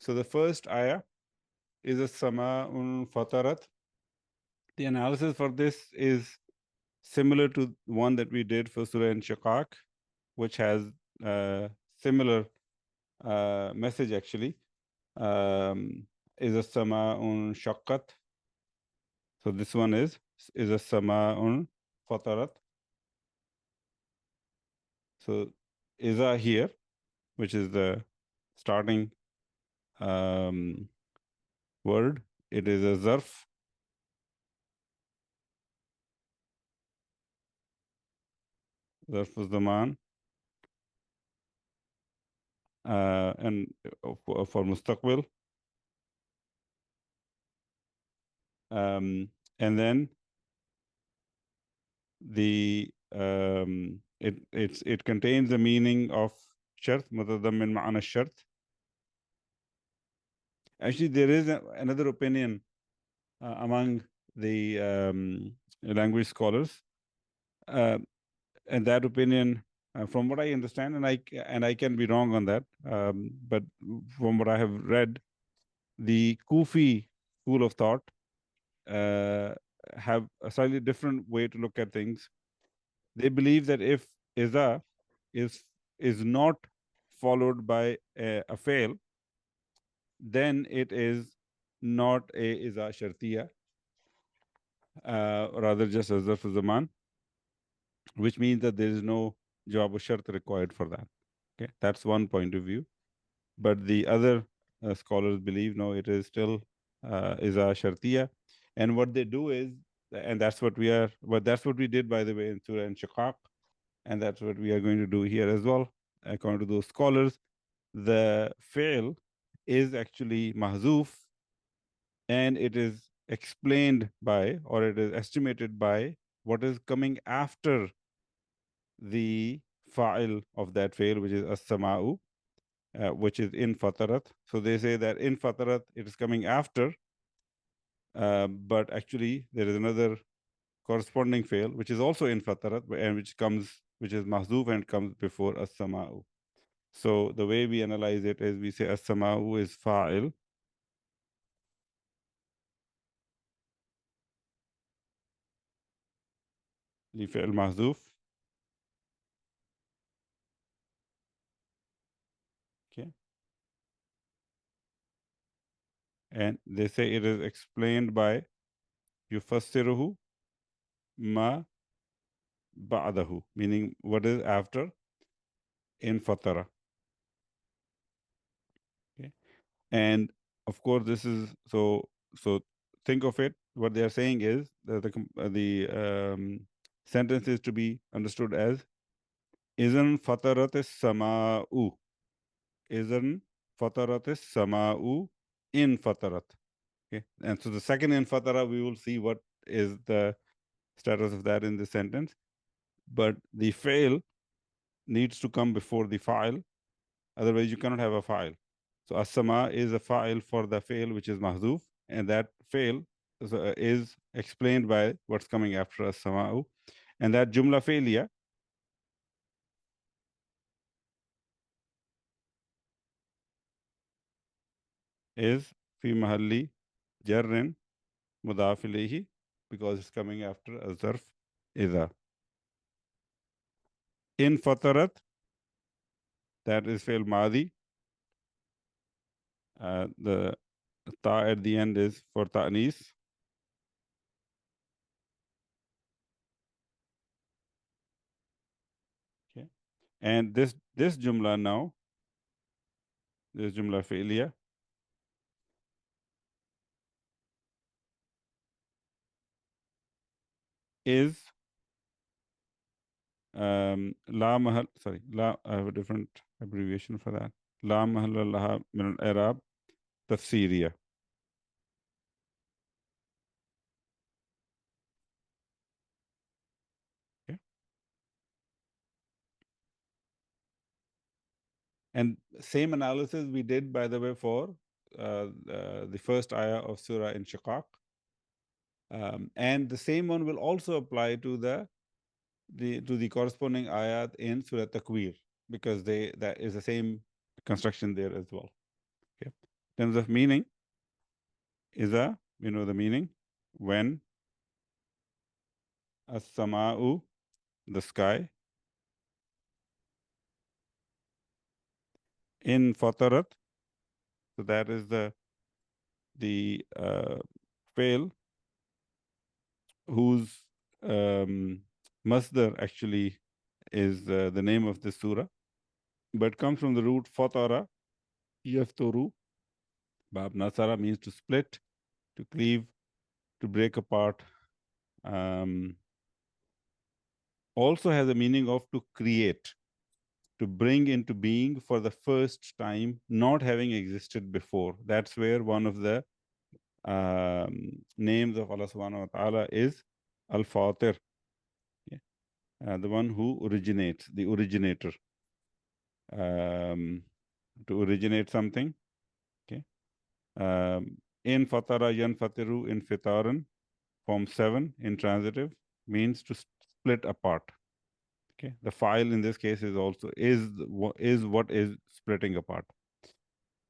So the first ayah is a sama'un fatarat. The analysis for this is similar to one that we did for Surah Inshiqaq, which has similar message actually. Is a sama'un shaqqat. So this one is a sama'un fatarat. So iza here, which is the starting word, it is a zarf. Zarf zaman. And for mustaqbil. And then it contains the meaning of shart, mutadammin ma'ana shart. Actually, there is another opinion among the language scholars, and that opinion, from what I understand, and I can be wrong on that, but from what I have read, the Kufi school of thought have a slightly different way to look at things. They believe that if iza is not followed by a fail, then it is not a iza shartiya, rather just a zarf zaman, which means that there is no jawab shart required for that. Okay, that's one point of view. But the other scholars believe no, it is still iza shartiya, and what they do is, and that's what we did, by the way, in Surah Inshiqaq, and that's what we are going to do here as well. According to those scholars, the fail is actually mahzuf, and it is explained by, or it is estimated by, what is coming after the fa'il of that fail, which is as-sama'u, which is in fatarat. So they say that in fatarat it is coming after, but actually there is another corresponding fail which is also in fatarat, and which is mahzuf and comes before as-sama'u. So the way we analyze it is we say as-sama'u is fa'il, li fi'l mahzuf. Okay. And they say it is explained by yufassiruhu ma ba'dahu, meaning what is after in fatara. Okay. And of course, this is so think of it. What they are saying is that the sentence is to be understood as isn't fatarat sama'u, isn't fatarat sama'u in fatarat. Okay, and so the second in fatara, we will see what is the status of that in the sentence. But the fail needs to come before the file, otherwise you cannot have a file. So as-sama is a file for the fail which is mahzuf, and that fail is explained by what's coming after as-sama'u, and that jumla failure is fi mahalli jarrin mudaf ilayhi, because it's coming after a zarf idha. In fatarat, that is fail madi. The ta at the end is for ta'nis. Okay. And this jumla now, this jumla failure is la mahal, sorry, la, I have a different abbreviation for that. La mahal laha min al-i'rab tafsiriya. Okay. And same analysis we did, by the way, for the first ayah of Surah Inshiqaq. And the same one will also apply to the corresponding ayat in Surah Takwir, because that is the same construction there as well. Okay. In terms of meaning, إذا, you know the meaning, when, as-sama'u, the sky, infatarat, so that is the fail whose masdar actually is the name of this surah, but comes from the root fatara, yaftoru. Bab nasara means to split, to cleave, to break apart. Also has a meaning of to create, to bring into being for the first time, not having existed before. That's where one of the names of Allah subhanahu wa ta'ala is Al-Fatir, the one who originates, the originator. To originate something. Okay. In fatara yan fatiru in fitaran, form 7 intransitive, means to split apart. Okay. The file in this case is also is what is splitting apart.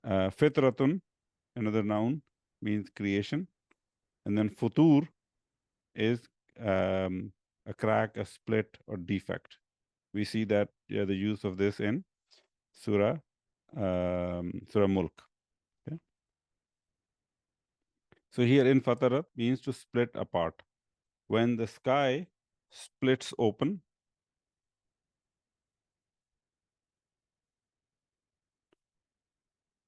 Fitratun, another noun, means creation. And then futur is a crack, a split, or defect. We see that the use of this in Surah Mulk. Okay. So here in fatarat means to split apart. When the sky splits open,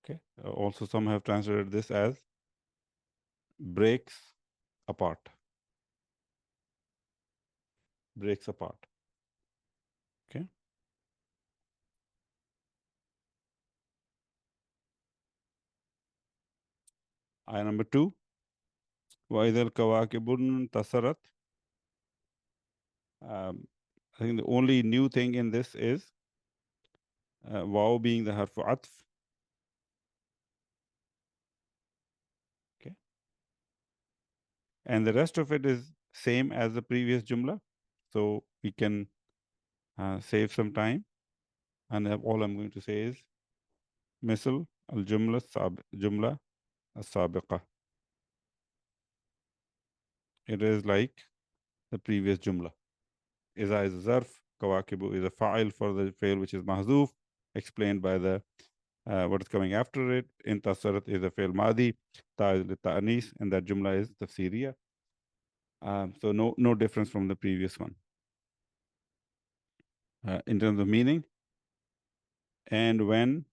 okay. Also some have translated this as breaks apart. Breaks apart. Okay. Ayah number 2. وَإِذَا الْكَوَاكِبُ انْتَثَرَتْ. I think the only new thing in this is waw being the harfu atf. Okay. And the rest of it is same as the previous jumla. So we can save some time. And all I'm going to say is misl al-jumla as-sabiqa. It is like the previous jumla. Iza is a zarf, kawakibu is a fa'il for the fail which is mahzuf, explained by the what is coming after it. Intasarat is a fail madi, ta is ta'anis, and that jumla is tafsiriya. So no difference from the previous one. In terms of meaning, and when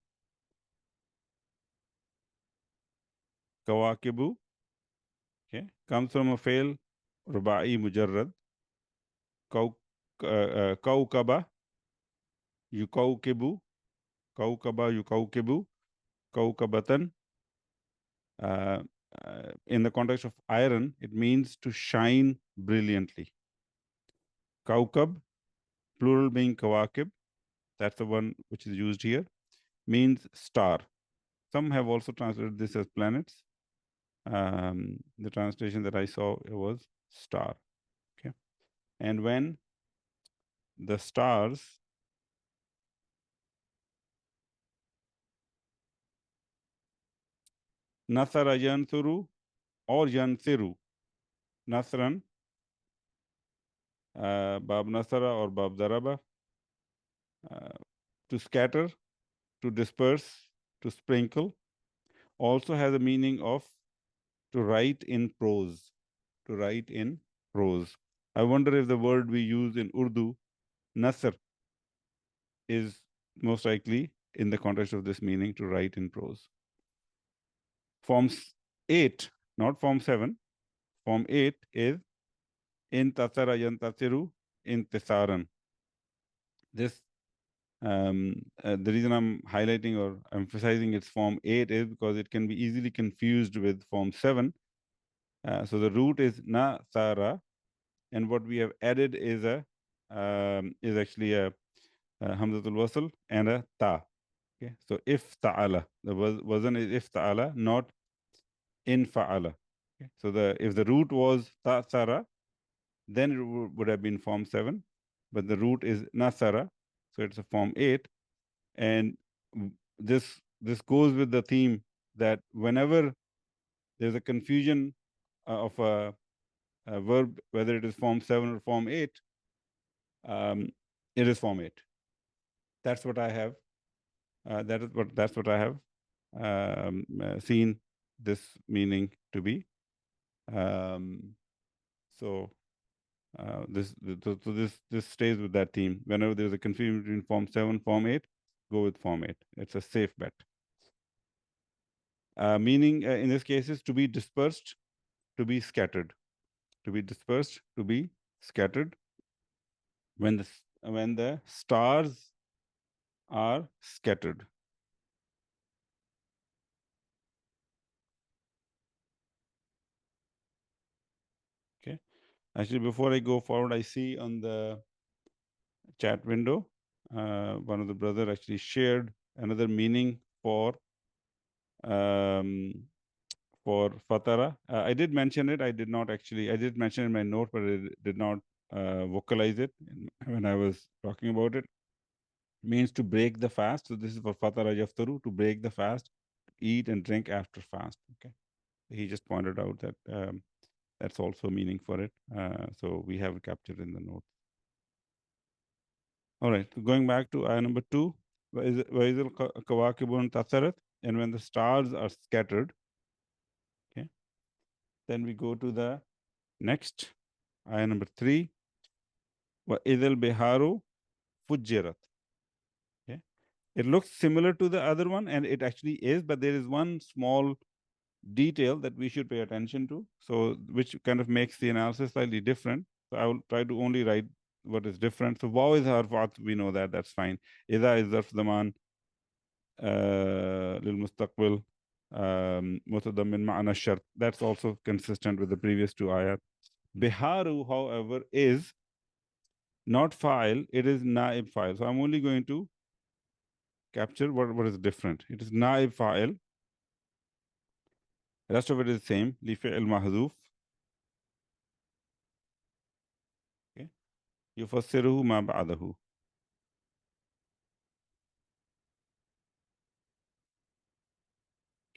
kawakibu, okay, comes from a fail ruba'i mujarrad, kawkaba, yukawkibu, kawkaba, yukawkibu, kawkabatan. In the context of iron, it means to shine brilliantly. Kaukab, plural being kawakib, that's the one which is used here, means star. Some have also translated this as planets. The translation that I saw was star. Okay. And when the stars nasara yanthuru or yanthiru, nasran, bab nasara or bab daraba, to scatter, to disperse, to sprinkle, also has a meaning of to write in prose. To write in prose. I wonder if the word we use in Urdu, nasr, is most likely in the context of this meaning to write in prose. Form 8, not form 7. Form 8 is in tasara yantasiru intisaran. This the reason I'm highlighting or emphasizing its form 8 is because it can be easily confused with form 7. So the root is na sara, and what we have added is actually a hamzatul wasl and a ta. Okay, so if ta'ala, the wazn is if ta'ala, not in fa'ala. Okay, so if the root was ta sara, then it would have been form 7, but the root is nasara, so it's a form 8, and this goes with the theme that whenever there's a confusion of a verb, whether it is form 7 or form 8, it is form 8. That's what I have. That's what I have seen this meaning to be. So this stays with that theme. Whenever there's a confusion between form 7, form 8, go with form 8. It's a safe bet. Meaning in this case is to be dispersed, to be scattered, to be dispersed, to be scattered. When the stars are scattered. Okay. Actually, before I go forward, I see on the chat window, one of the brother actually shared another meaning um, for fatara. I did mention it. I did mention it in my note, but I did not vocalize it when I was talking about it. Means to break the fast. So this is for fatara yaftaru, to break the fast, eat and drink after fast. Okay. He just pointed out that that's also meaning for it. So we have it captured in the note. All right. Going back to ayah number 2. وَإِذِ الْكَوَاكِبُ انْتَثَرَتْ, and when the stars are scattered. Okay. Then we go to the next ayah number 3. وَإِذِ الْبِحَارُ فُجِّرَتْ. Okay. It looks similar to the other one, and it actually is, but there is one small detail that we should pay attention to, so which kind of makes the analysis slightly different. So I will try to only write what is different. So waw is harf atf, we know that, that's fine. Idha is zarf zaman lil mustaqbil mutadammin ma'ana shart. That's also consistent with the previous two ayat. Biharu, however, is not file, it is naib file. So I'm only going to capture what is different. It is naib file. Rest of it is same. Li fi'l mahdhuf. Okay. Yufassiruhu ma ba'dahu.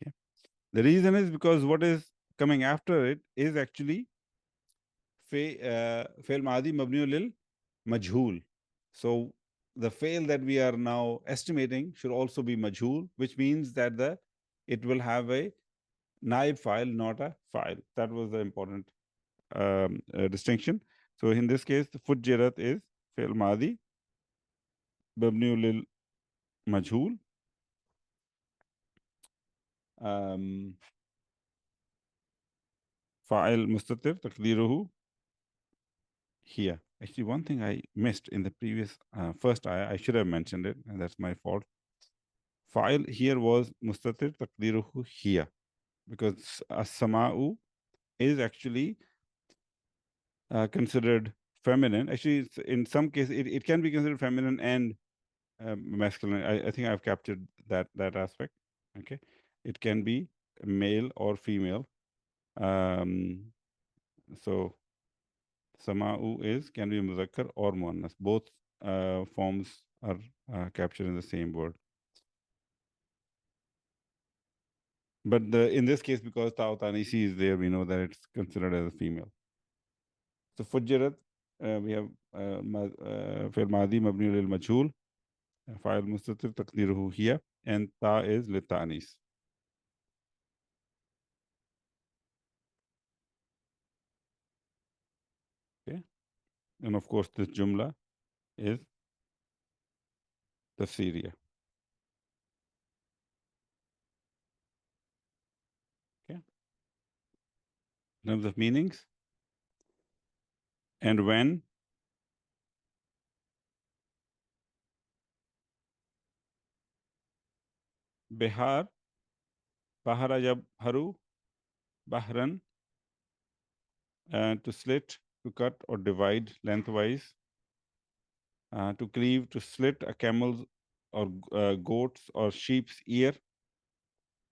Okay. The reason is because what is coming after it is actually fail madi mabni lil majhul. So the fail that we are now estimating should also be majhul, which means that it will have a naib file, not a file. That was the important distinction. So in this case, the fujjirat is fail madi mabni lil majhul. Fa'il mustatir taqdiruhu here. Actually, one thing I missed in the previous first ayah, I should have mentioned it, and that's my fault. Fa'il here was mustatir taqdiruhu here, because as-sama'u is actually considered feminine. Actually, in some cases, it can be considered feminine and masculine. I think I've captured that aspect. Okay, it can be male or female. So sama'u can be muzakkar or muannas. Both forms are captured in the same word. But in this case, because ta'u ta'nisi is there, we know that it's considered as a female. So fujjirat, we have fi'l madi mabni lil majhul, fa'il mustatir taqdiruhu hiya, and ta is lit ta'nis. Okay, and of course this jumla is tafsiriya. Okay, in terms of meanings, and when bihar, bahara jab haru, bahran, to slit, to cut or divide lengthwise, to cleave, to slit a camel's or goat's or sheep's ear,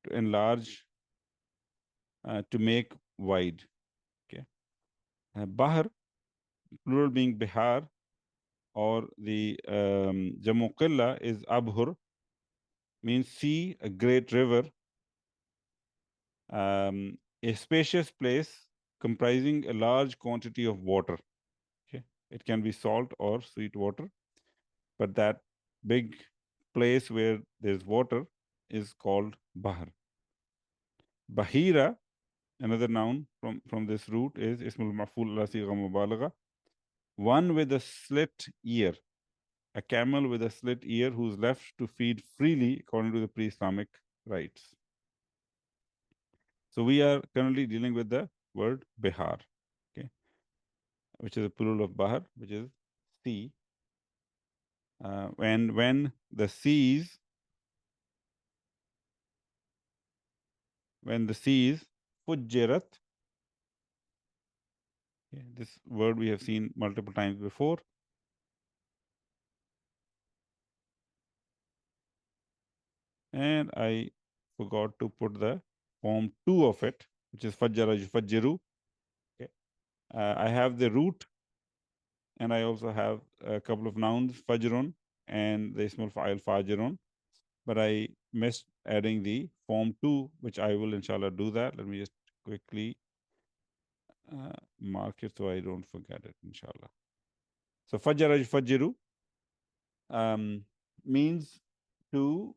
to enlarge, to make wide. Okay, bahr, plural being bihar, or the jamu qilla is abhur, means sea, a great river. A spacious place comprising a large quantity of water. Okay, it can be salt or sweet water, but that big place where there's water is called Bahr. Bahira, another noun from this root, is Ismul Maf'ul ala sigha mubalagha, one with a slit ear, a camel with a slit ear who's left to feed freely according to the pre-Islamic rites. So we are currently dealing with the word Bihar, okay, which is a plural of Bahar, which is sea. When the seas fujjirat, okay, this word we have seen multiple times before. And I forgot to put the form 2 of it, which is fajjara yufajjiru. Okay. I have the root, and I also have a couple of nouns, fajrun and the ismul fa'il fajrun. But I missed adding the form 2, which I will inshallah do that. Let me just quickly mark it so I don't forget it, inshallah. So fajjara yufajjiru means to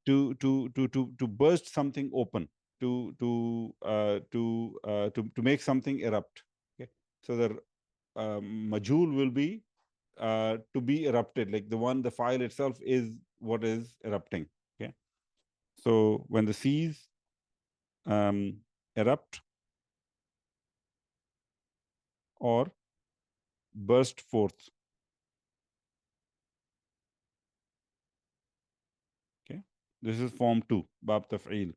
to burst something open, to make something erupt. Okay, so the majhul will be to be erupted, like the file itself is what is erupting. Okay, so when the seas erupt or burst forth. Okay, this is form 2, bab taf'il.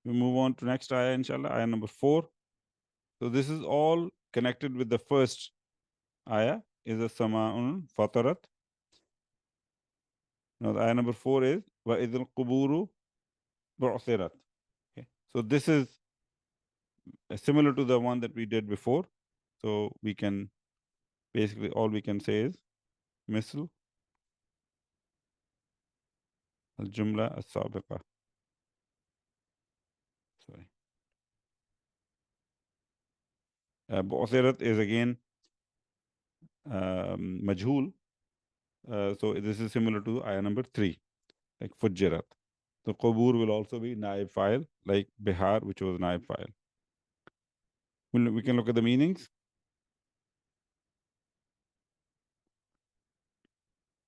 We move on to next ayah, inshallah, ayah number 4. So this is all connected with the first ayah, is a sama'un fatarat. Now the ayah number 4 is wa idil quburu bu'thirat. Okay, so this is similar to the one that we did before. So we can basically, all we can say is misl al jumla as sabiqa. Sorry. Bu'thirat is again majhul. So this is similar to ayah number 3, like fujjirat. So qubur will also be naib file, like bihar, which was naib file. We can look at the meanings.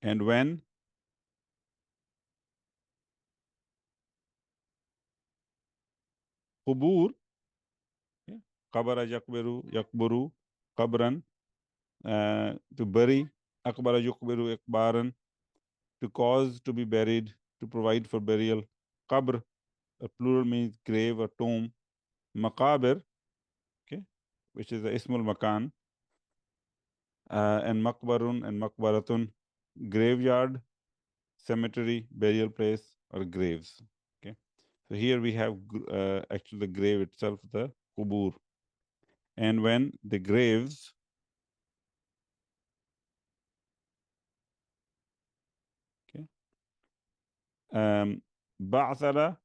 And when qubur, qabara yakbiru yakburu qabran, to bury, akbara yukbiru ikbaran, to cause to be buried, to provide for burial. Qabr, a plural, means grave or tomb. Maqabir, okay, which is the ismul makan, and maqbarun and maqbaratun, graveyard, cemetery, burial place, or graves. Okay, so here we have actually the grave itself, the qubur. And when the graves ba'thara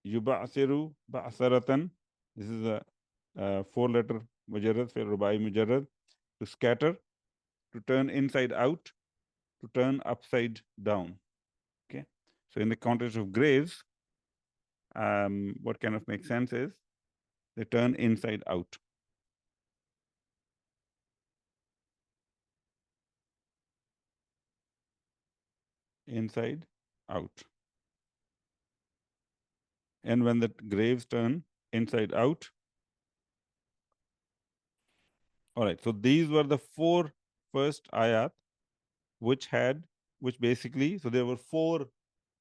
yuba'thiru ba'tharatan. This is a 4-letter mujarrad, fi'l rubai mujarrad. To scatter, to turn inside out, to turn upside down. Okay, so in the context of graves, what kind of makes sense is they turn inside out. Inside out. And when the graves turn inside out, all right, so these were the 4 first ayat which basically, so there were 4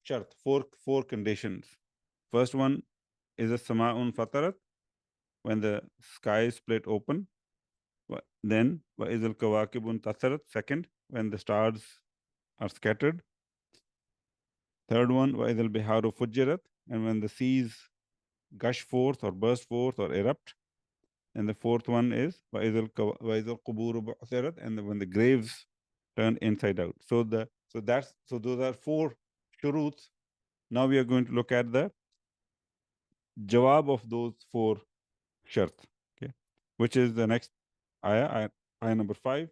shart, four conditions. First one is a sama'un fatarat, when the sky split open. Then wa izal kawakibun tasarat, second, when the stars are scattered. Third one, wa izal biharu fujjirat, and when the seas gush forth or burst forth or erupt. And the fourth one is وَإِذَا الْقُبُورُ بُعْثِرَتْ, and when the graves turn inside out. So those are four shuruts. Now we are going to look at the jawab of those four shart. Okay, which is the next ayah number 5.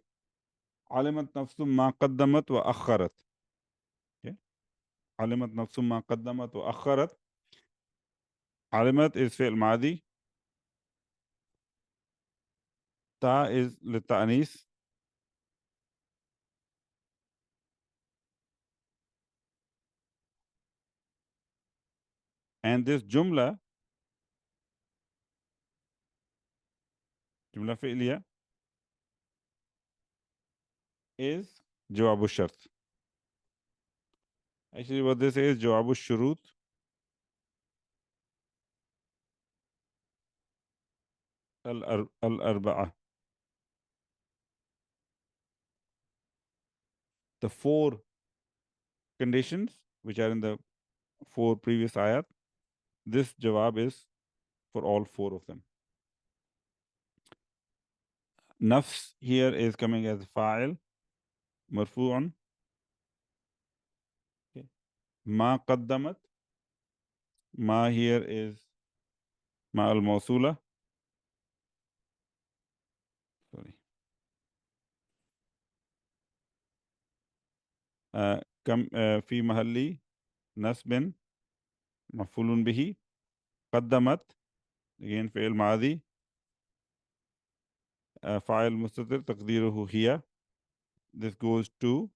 علمت نفس ما قدمت وأخرت. Okay, علمت نفس ما قدمت وأخرت. علمت is fi'l madi. Ta is للتأنيث. And this jumla fi'liya, is jawab shart. Actually, what this is jawab shurut. Al-Arba'a. The four conditions which are in the four previous ayat, this jawab is for all four of them. Nafs here is coming as fa'il, marfu'un. Okay. Ma qaddamat. Ma here is ma al-mawsula. Sorry. في محل نصب مفعول به. قدمت again فعل ماضي فاعل مستتر تقديره هي. This goes to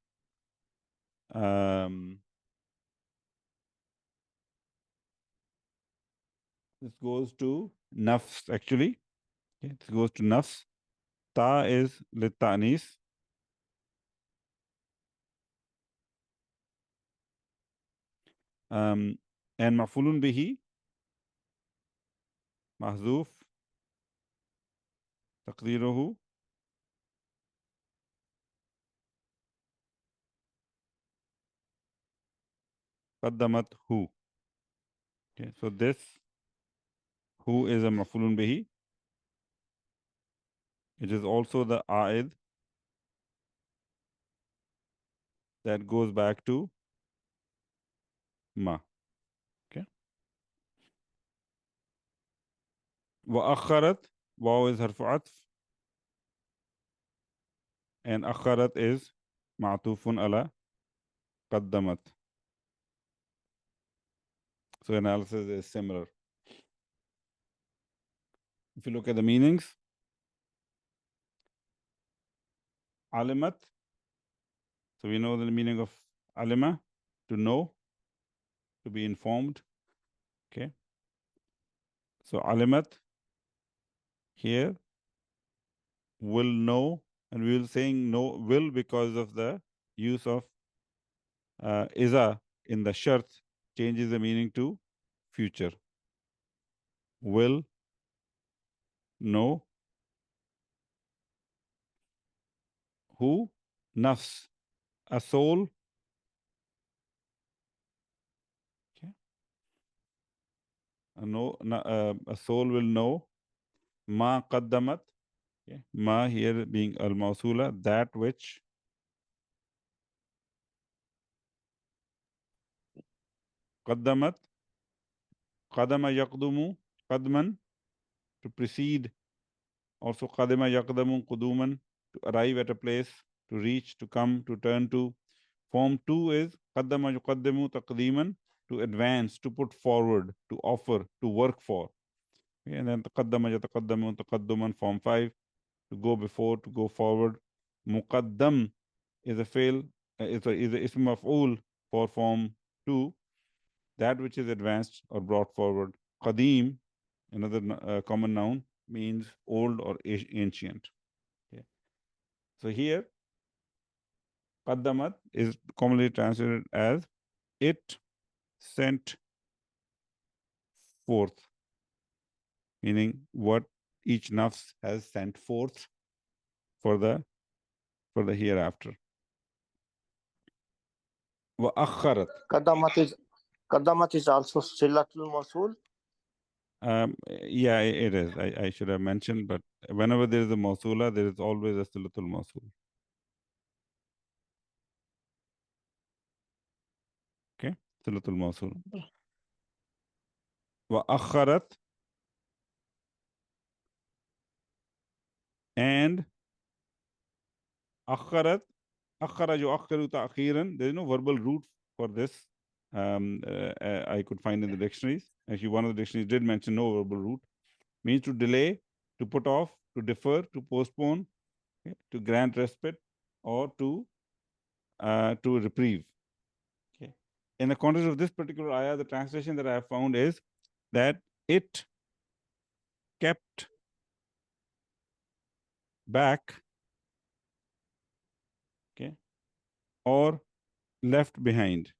nafs actually. Okay, this goes to nafs. Ta is للتأنيث. And مفعول به محذوف تقديره قدمته. Okay, so this who is a مفعول به. It is also the a'id that goes back to ma. Okay. وأخرت, واو is harfu atf, and أخرت is معطوف على قدمت. So analysis is similar. If you look at the meanings, alimat, so we know the meaning of alima, to know, to be informed. Okay. So alimat here will know, and we will saying no will because of the use of iza in the shart changes the meaning to future. Will know. Who? Nafs, a soul. Okay. A soul will know. Ma qaddamat. Okay. Ma here being al-mawsula, that which. Qaddamat. Qadama yaqdumu. Qadman, to precede. Also qadama yaqdamu quduman, to arrive at a place, to reach, to come, to turn to. Form 2 is qaddama yuqaddimu taqdeeman, to advance, to put forward, to offer, to work for. Okay. And then taqaddama yataqaddamu taqadduman, form 5, to go before, to go forward. Muqaddam is a fail, is a ism maf'ul for form 2, that which is advanced or brought forward. Qadim, another common noun, means old or ancient. Okay. So here, qaddamat is commonly translated as it sent forth, meaning what each nafs has sent forth for the hereafter. Wa akharat. Qaddamat is also silatul mawsul. Yeah, it is. I should have mentioned, but whenever there is a mawsula, there is always a silatul mawsul. Okay, silatul mawsul. Wa akharat, and akharat, akhara yu'akhiru ta'khiran. There is no verbal root for this. I could find in the dictionaries. Actually, one of the dictionaries did mention no verbal root. Means to delay, to put off, to defer, to postpone, okay, to grant respite, or to reprieve. Okay. In the context of this particular ayah, the translation that I have found is that it kept back, okay, or left behind.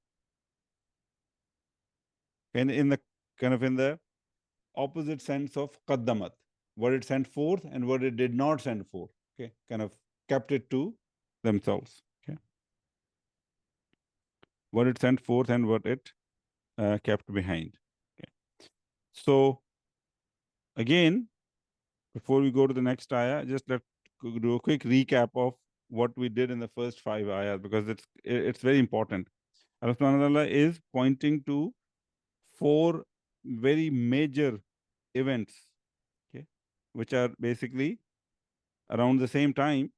And in the kind of in the opposite sense of qaddamat, what it sent forth and what it did not send forth. Okay, kind of kept it to themselves. Okay, what it sent forth and what it kept behind. Okay, so again, before we go to the next ayah, just let's do a quick recap of what we did in the first 5 ayahs, because it's very important. Allah subhanahu wa ta'ala is pointing to 4 very major events, okay, which are basically around the same time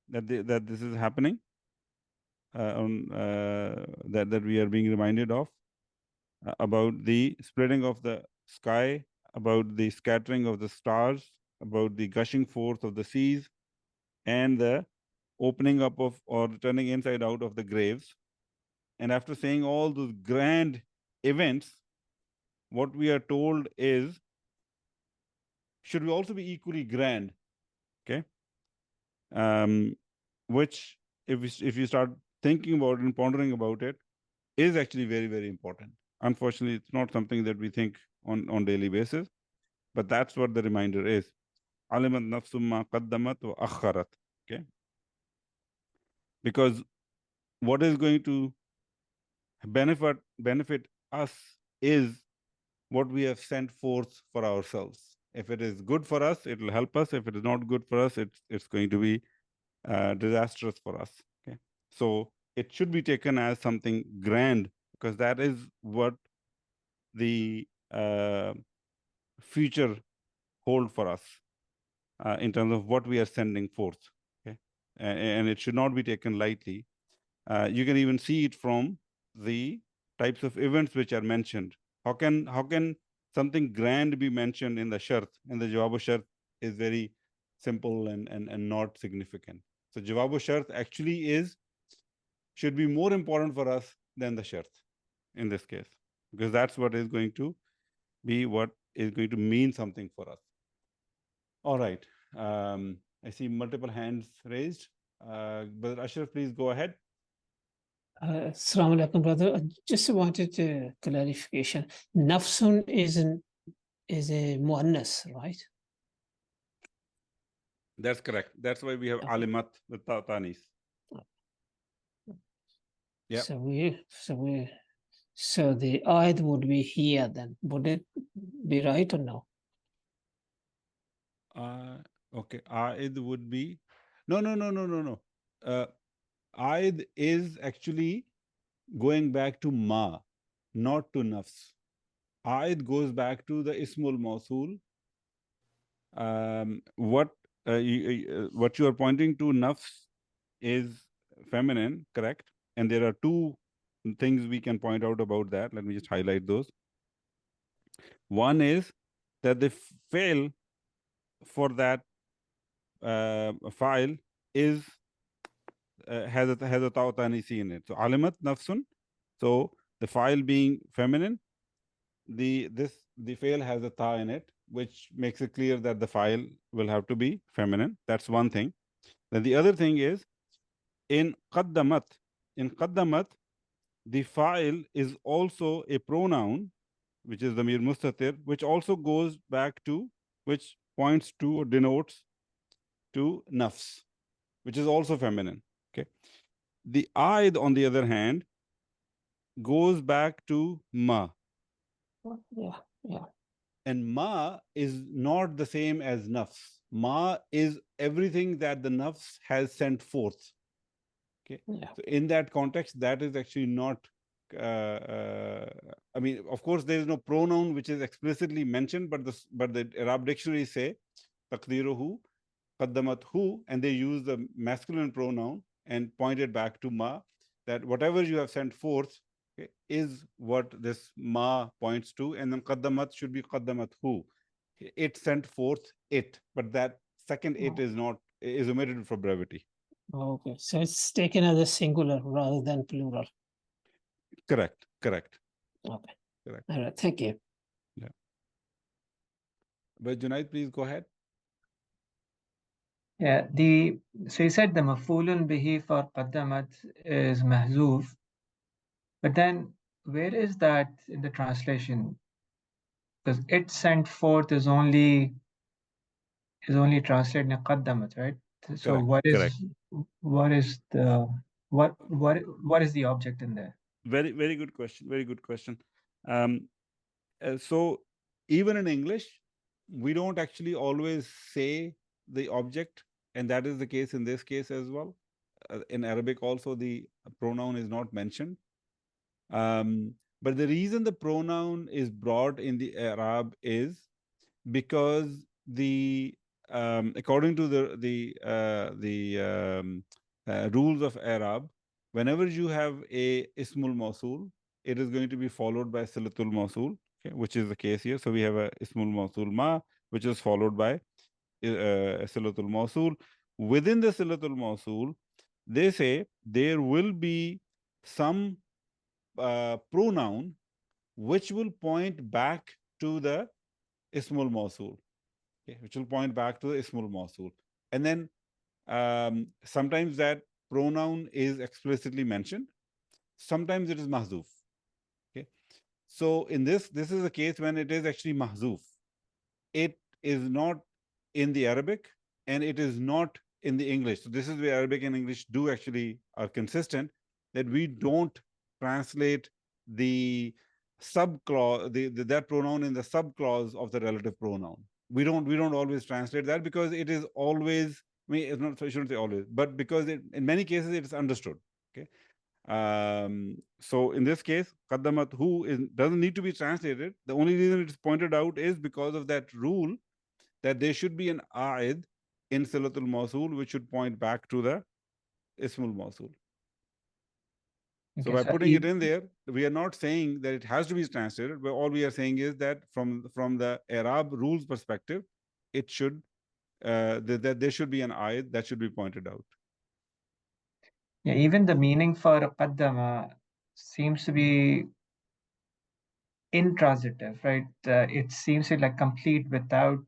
that this is happening, that we are being reminded of, about the spreading of the sky, about the scattering of the stars, about the gushing forth of the seas, and the opening up of or turning inside out of the graves. And after saying all those grand events, what we are told is, should we also be equally grand? Okay. Which, if you start thinking about it and pondering about it, is actually very, very important. Unfortunately, it's not something that we think on daily basis, but that's what the reminder is. Alimat nafsum ma qaddamat wa akharat. Okay. Because what is going to benefit us is what we have sent forth for ourselves. If it is good for us, it will help us. If it is not good for us, it's going to be disastrous for us. Okay, so it should be taken as something grand, because that is what the future hold for us in terms of what we are sending forth. Okay, and it should not be taken lightly. You can even see it from the types of events which are mentioned. How can something grand be mentioned in the shart? And the jawab shart is very simple and not significant. So jawab shart actually should be more important for us than the shart in this case, because that's what is going to be what is going to mean something for us. All right. I see multiple hands raised. Brother Ashraf, please go ahead. Assalamu alaikum, brother. I just wanted a clarification. Nafsun is a muannas, right? That's correct. That's why we have Okay. alimat with tanis. Yeah. So the ayat would be here then. Would it be right or no? Okay. Aid would be no. Aid is actually going back to ma, not to nafs. Aid goes back to the ismul mawsul. What you are pointing to, nafs, is feminine, correct? And there are 2 things we can point out about that. Let me just highlight those. One is that the fail for that file is has a ta'utanisi in it. So alimat nafsun. So the file being feminine, the fail has a ta in it, which makes it clear that the file will have to be feminine. That's one thing. Then the other thing is in qaddamat, the file is also a pronoun, which is the mir mustatir, which also goes back to, which points to or denotes to nafs, which is also feminine. Okay. The aid, on the other hand, goes back to ma. Yeah. And ma is not the same as nafs. Ma is everything that the nafs has sent forth. Okay. Yeah. So in that context, that is actually not. I mean, of course, there is no pronoun which is explicitly mentioned, but the Arab dictionary say taqdiruhu qaddamathu, and they use the masculine pronoun and point it back to ma, that whatever you have sent forth, okay, is what this ma points to, and then qaddamat should be qaddamathu. It sent forth it, but that second it is omitted for brevity. Okay, so it's taken as a singular rather than plural. Correct. Okay. Correct. All right, thank you. Yeah. But Junaid, please go ahead. Yeah, so you said the maf'ulun bihi for qaddamat is mahzuf, but then where is that in the translation? Because it sent forth is only translated in qaddamat, right? So Correct. what is the object in there? Very good question. Very good question. So even in English, we don't actually always say the object, and that is the case in this case as well. In Arabic also, the pronoun is not mentioned. But the reason the pronoun is brought in the Arab is because according to the rules of Arab, whenever you have a ismul mausul, it is going to be followed by silatul mausul, okay, which is the case here. So we have a ismul mausul ma, which is followed by silatul mausul. Within the silatul mausul, they say there will be some pronoun which will point back to the ismul mausul, okay, which will point back to the ismul mausul. And then sometimes that pronoun is explicitly mentioned, sometimes it is mahzuf. Okay, so in this is a case when it is actually mahzuf. It is not in the Arabic and it is not in the English. So this is where Arabic and English do actually are consistent, that we don't translate the subclause, that pronoun in the subclause of the relative pronoun. We don't always translate that because it is always, I mean, it's not, so I shouldn't say always, but because in many cases it is understood. Okay. So in this case, qaddamat hu doesn't need to be translated. The only reason it is pointed out is because of that rule that there should be an a'id in silatul mausul, which should point back to the ismul mausul. So by putting it in there, we are not saying that it has to be translated, but all we are saying is that from the Arab rules perspective, it should that there should be an a'id that should be pointed out. Yeah, even the meaning for qaddama seems to be intransitive, right? It seems to like complete without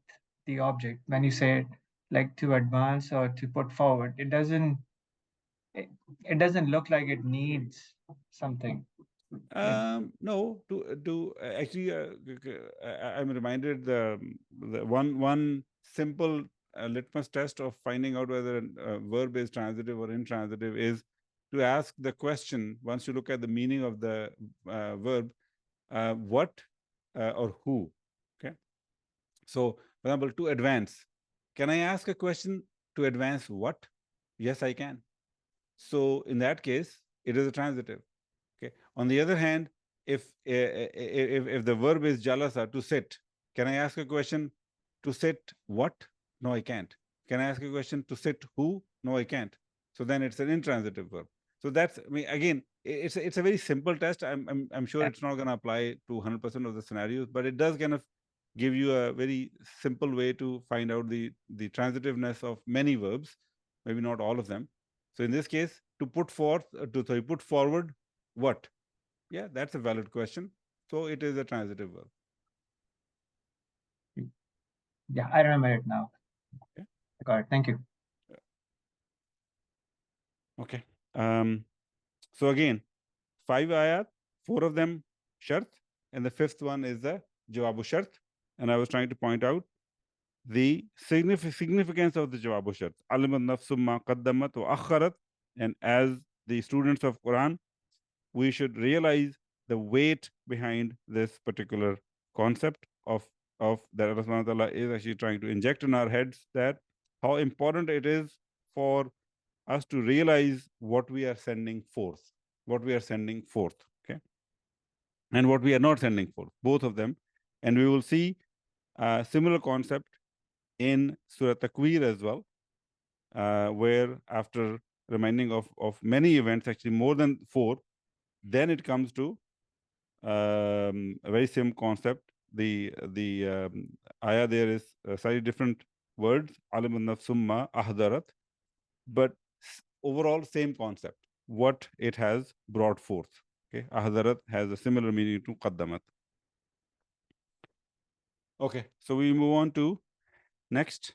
the object. When you say like to advance or to put forward, it doesn't look like it needs something. No, to actually, I'm reminded the one simple litmus test of finding out whether a verb is transitive or intransitive is to ask the question, once you look at the meaning of the verb, what or who. Okay. So, for example, to advance, can I ask a question to advance what? Yes, I can. So in that case, it is a transitive. Okay. On the other hand, if the verb is jalasa, to sit, can I ask a question to sit what? No, I can't. Can I ask a question to sit who? No, I can't. So then it's an intransitive verb. So that's, I mean, again, it's a very simple test. I'm sure it's not going to apply to 100% of the scenarios, but it does kind of give you a very simple way to find out the transitiveness of many verbs, maybe not all of them. So in this case, to put forward what? Yeah, that's a valid question. So it is a transitive verb. Yeah, I remember it now. Okay. Got it. Thank you. Okay. So again, 5 ayat, 4 of them shart, and the 5th one is the jawabu shart. And I was trying to point out the significance of the jawabu shart. Alimat nafsum ma qaddamat wa akharat. And as the students of Quran, we should realize the weight behind this particular concept of of that Allah subhanahu wa ta'ala is actually trying to inject in our heads, that how important it is for us to realize what we are sending forth, okay, and what we are not sending forth, both of them. And we will see a similar concept in Surah Takwir as well, where after reminding of many events, actually more than 4, then it comes to a very same concept. The ayah there is slightly different words, alimun nafsumma ahdarat, but overall same concept, what it has brought forth. Okay, ahdarat has a similar meaning to qaddamat. Okay, so we move on to next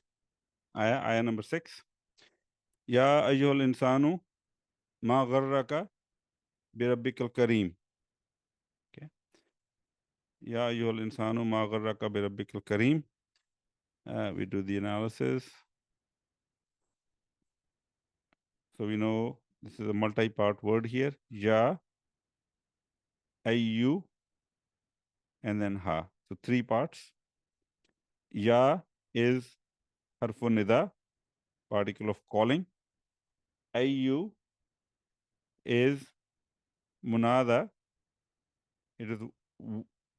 ayah number 6. Ya ayyuhal insanu ma gharraka bi rabbikal kareem. Okay, Ya ayyuhal insanu ma gharraka bi rabbikal kareem. We do the analysis. So we know this is a multi-part word here. Ya, ayyu, and then ha. So 3 parts. Ya is harfun nida, particle of calling. Ayyu is munada. It is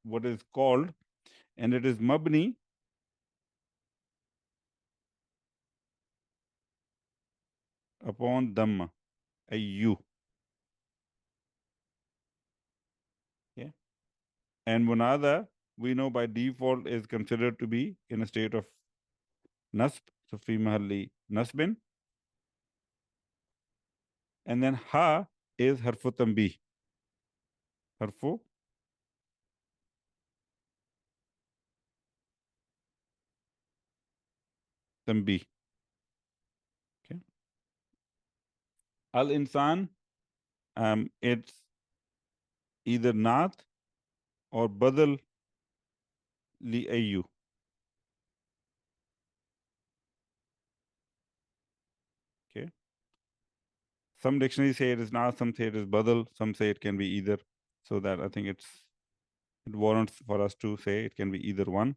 what is called, and it is mabni upon dhamma. Ayyu. Okay. And munada, we know by default is considered to be in a state of nasb. So fi mahalli nasbin. And then ha is harfu tanbih. Harfu tanbih. Okay. Al-insan, it's either naat or badal li ayyu. Okay. Some dictionaries say it is naat, some say it is badal, some say it can be either. So that I think it warrants for us to say it can be either one.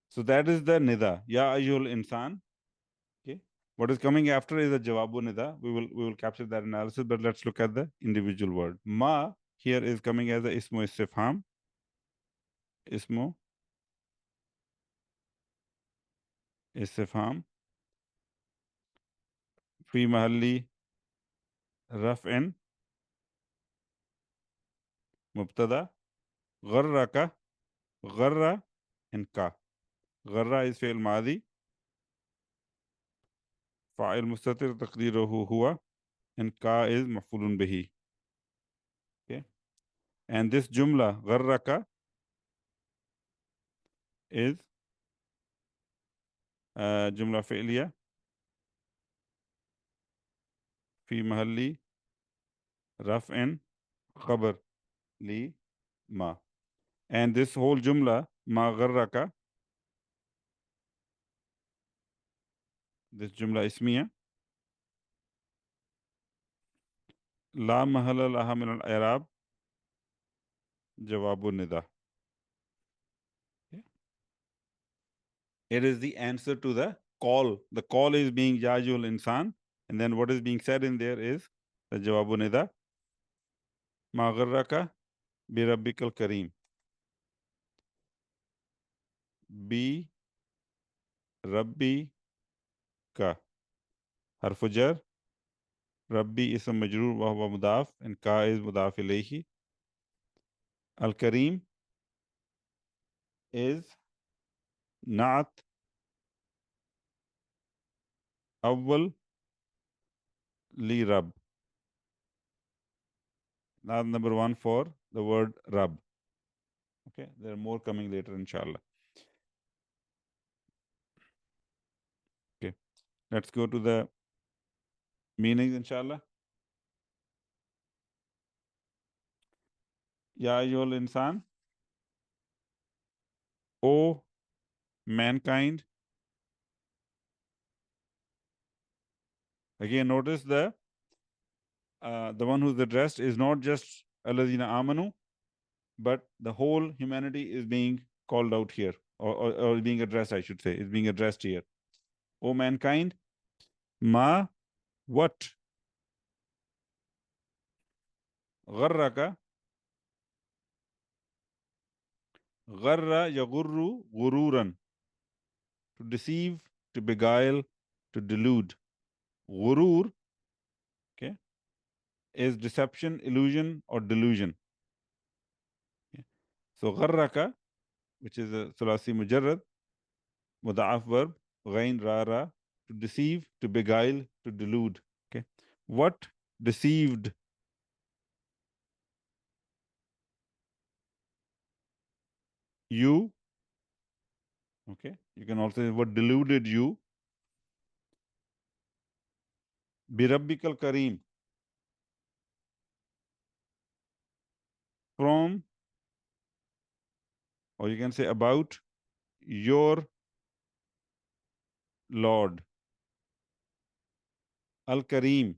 So that is the nida. Ya ayyul insan. Okay. What is coming after is a jawabu nida. We will capture that analysis, but let's look at the individual word. Ma here is coming as a ismu istifham. Ismu istifham fi mahalli raf'in mubtada. Gharraka, gharra and ka. Gharra is fi'l madi. Fa'il mustatir taqdiruhu huwa, and ka is maf'ulun bihi. Okay. And this jumla gharraka is jumla fi'liya fi mahalli raf'in khabar li ma. And this whole jumla ma gharraka, this jumla ismiya, la mahala laha min al-i'rab, jawabu nida. Okay. It is the answer to the call. The call is being Yajul Insan, and then what is being said in there is the jawabu nida. Ma gharraka bi rabbikal kareem. Bi rabbi ka. Harfu jar. Rabbi ism majroor wa huwa mudaf, and ka is mudaf ilayhi. Al-Kareem is Naat Awwal li Rab. Naat number 1 for the word Rab. Okay, there are more coming later, inshallah. Okay, let's go to the meanings, inshallah. Ya ayyuhal insan, O mankind. Again, notice the one who's addressed is not just alladhina amanu, but the whole humanity is being called out here, or being addressed, I should say, is being addressed here. O mankind, ma, what? Gharraka, gharra yaghurru ghururan. To deceive, to beguile, to delude. Ghurur, okay, is deception, illusion, or delusion. Okay. So gharraka, which is a sulasi mujarrad, muda'af verb, ghain ra, to deceive, to beguile, to delude. Okay. What deceived? You. Okay. You can also say what deluded you. Birabbikal Kareem. From, or you can say about your Lord. Al Kareem.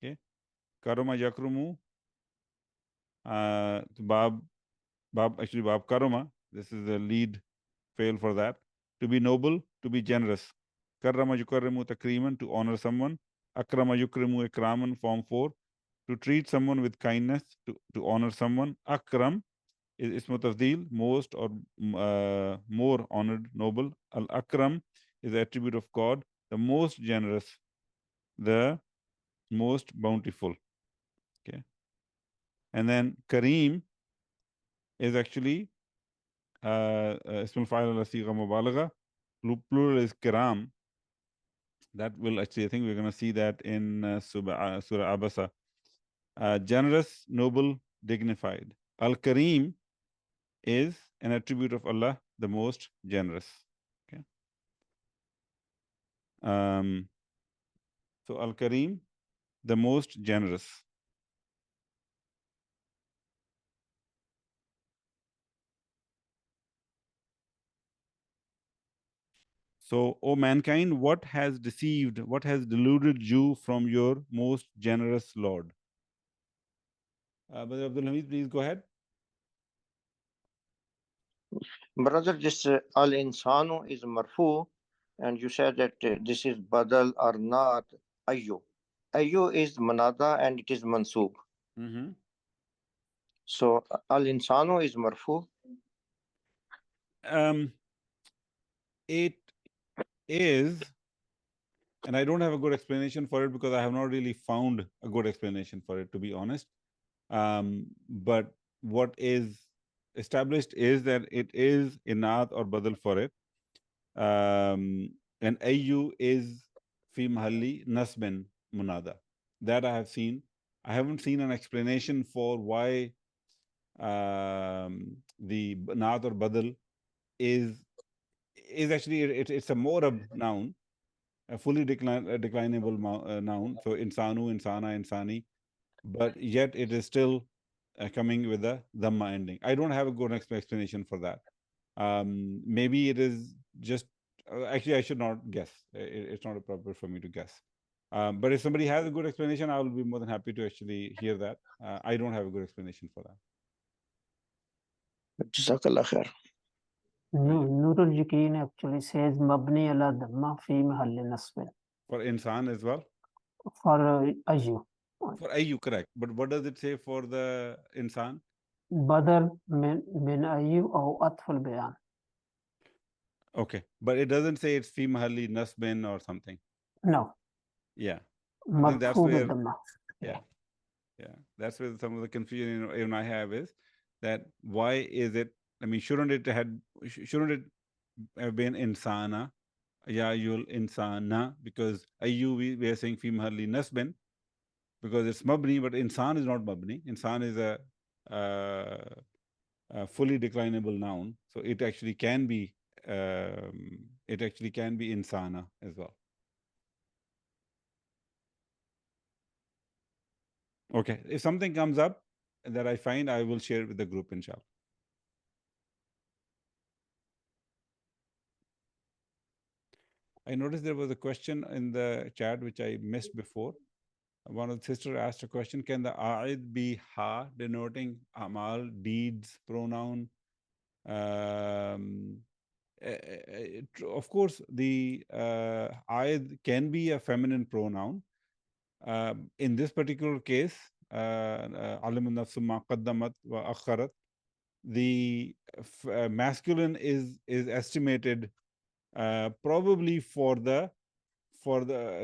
Okay. Karama yakrumu. Bab Karama. This is the lead fail for that. To be noble, to be generous. Karrama yukarrimu takriman, to honor someone. Akrama yukrimu ikraman, form 4. To treat someone with kindness, to honor someone. Akram is ismu tafdeel, most or more honored, noble. Al Akram is the attribute of God, the most generous, the most bountiful. Okay. And then Kareem is actually ismul fa'il ala sigha mubalagha. Plural is kiram. That will actually, I think we're going to see that in Surah Abasa. Generous, noble, dignified. Al-Kareem is an attribute of Allah, the most generous. Okay. So Al-Kareem, the most generous. So, O mankind, what has deceived, what has deluded you from your most generous Lord? Brother Abdul Hamid, please go ahead. Brother, this al-insanu is marfu, and you said that this is badal or not ayyu. Ayyu is manada and it is mansub. Mm-hmm. So al-insanu is marfu. It is, and I don't have a good explanation for it because I have not really found a good explanation for it, to be honest. But what is established is that it is inat or badal for it. And ayu is fi mahalli nasbin munada. That I have seen. I haven't seen an explanation for why the naat or badal is actually it's a morab noun, a fully declinable noun. So insanu, insana, insani, but yet it is still coming with a dhamma ending. I don't have a good explanation for that. Maybe it is just actually I should not guess. It's not appropriate for me to guess. But if somebody has a good explanation, I will be more than happy to actually hear that. I don't have a good explanation for that. Jazakallah khair. Nurul Yaqeen actually says mabni ala dhamma fi mahalli nasb. For insan as well? For ayyu. For ayu, correct. But what does it say for the insan? Badal min ayyu or atful bayan. Okay, but it doesn't say it's fi mahalli nasbin or something. No. Yeah, I think that's Marfu where. bid-dhamma. Yeah, that's where some of the confusion even I have is that why is it? I mean, shouldn't it have been insana? Ya yul insana, because ayu we are saying fi mahalli nasbin because it's mabni, but insan is not mabni. Insan is a fully declinable noun, so it actually can be insana as well. Okay, if something comes up that I find, I will share it with the group, inshallah. I noticed there was a question in the chat which I missed before. one of the sisters asked a question, can the a'id be ha, denoting amal, deeds, pronoun? Of course, the a'id can be a feminine pronoun. In this particular case, alimun nafsu ma qaddamat wa akharat, the masculine is estimated probably for the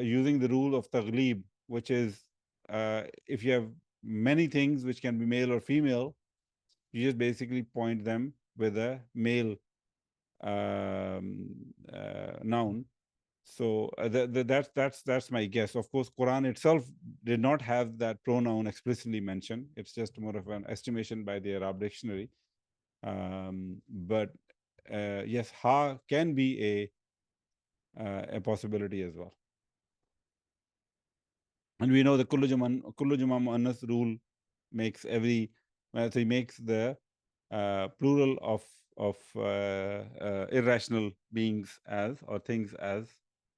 using the rule of taghlib, which is if you have many things which can be male or female, you just basically point them with a male noun. So that's my guess. Of course, Quran itself did not have that pronoun explicitly mentioned. It's just more of an estimation by the Arab dictionary. But yes, ha can be a possibility as well. And we know the kullu juma muannas rule makes every, so he makes the plural of irrational beings as, or things as,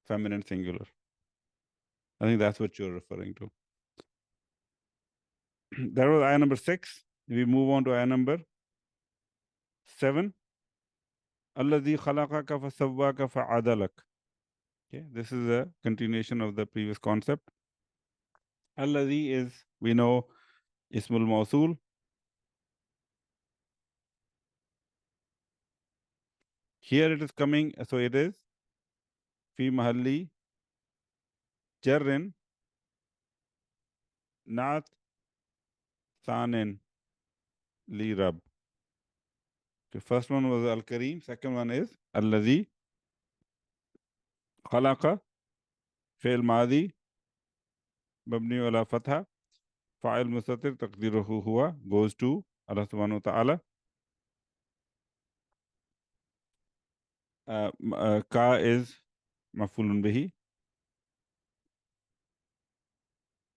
feminine singular. I think that's what you're referring to. That was ayah number 6. We move on to ayah number 7. Alladhi khalaqaka fasawwaka fa'adalak. Okay, this is a continuation of the previous concept. Alladhi is, we know, ismul mawsul. Here it is coming, so it is fi mahalli jarrin naat sanin li rab. The first one was al-Kareem, second one is alladhi khalaqa, fi'l madi mabni ala fatha, fa'il mustatir taqdiruhu huwa, goes to Allah subhanahu wa ta'ala. Ka is maf'ulun bihi.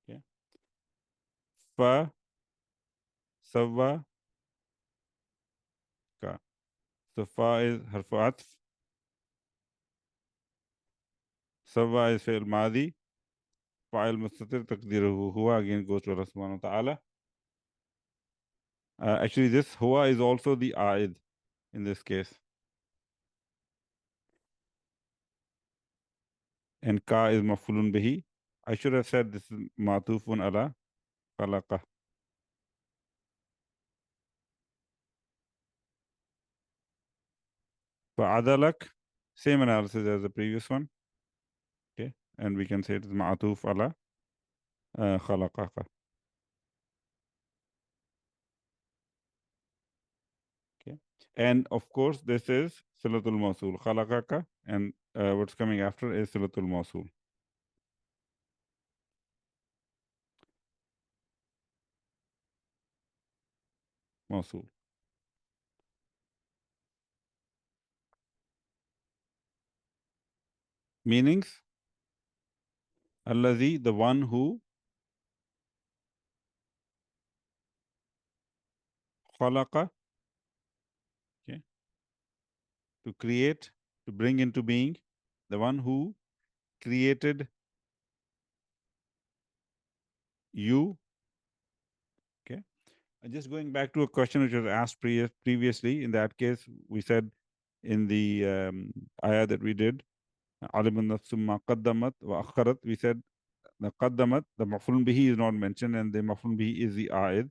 Okay. Fa sawwa ka. So fa is harfu atf. Sawwa is fi'l madi. Fa'il mustatir taqdiruhu huwa, again goes to Allah subhanahu wa ta'ala. Actually, this huwa is also the a'id in this case. And ka is maf'ulun bihi. I should have said this is ma'tufun ala khalaqa. Fa'adalak, same analysis as the previous one. Okay, and we can say it is ma'tuf ala khalaqaka. Okay, and of course this is silatul mawsul, khalaqaka, and what's coming after is silatul mawsul. Mawsul. Meanings: Allazi, the one who, khalaqa, okay, to create, to bring into being, the one who created you. Okay, and just going back to a question which was asked previously. In that case, we said in the ayah that we did, alimun nafsu ma qaddamat wa akharat, we said the qaddamat, the maf'ul bihi is not mentioned, and the maf'ul bihi is the a'id.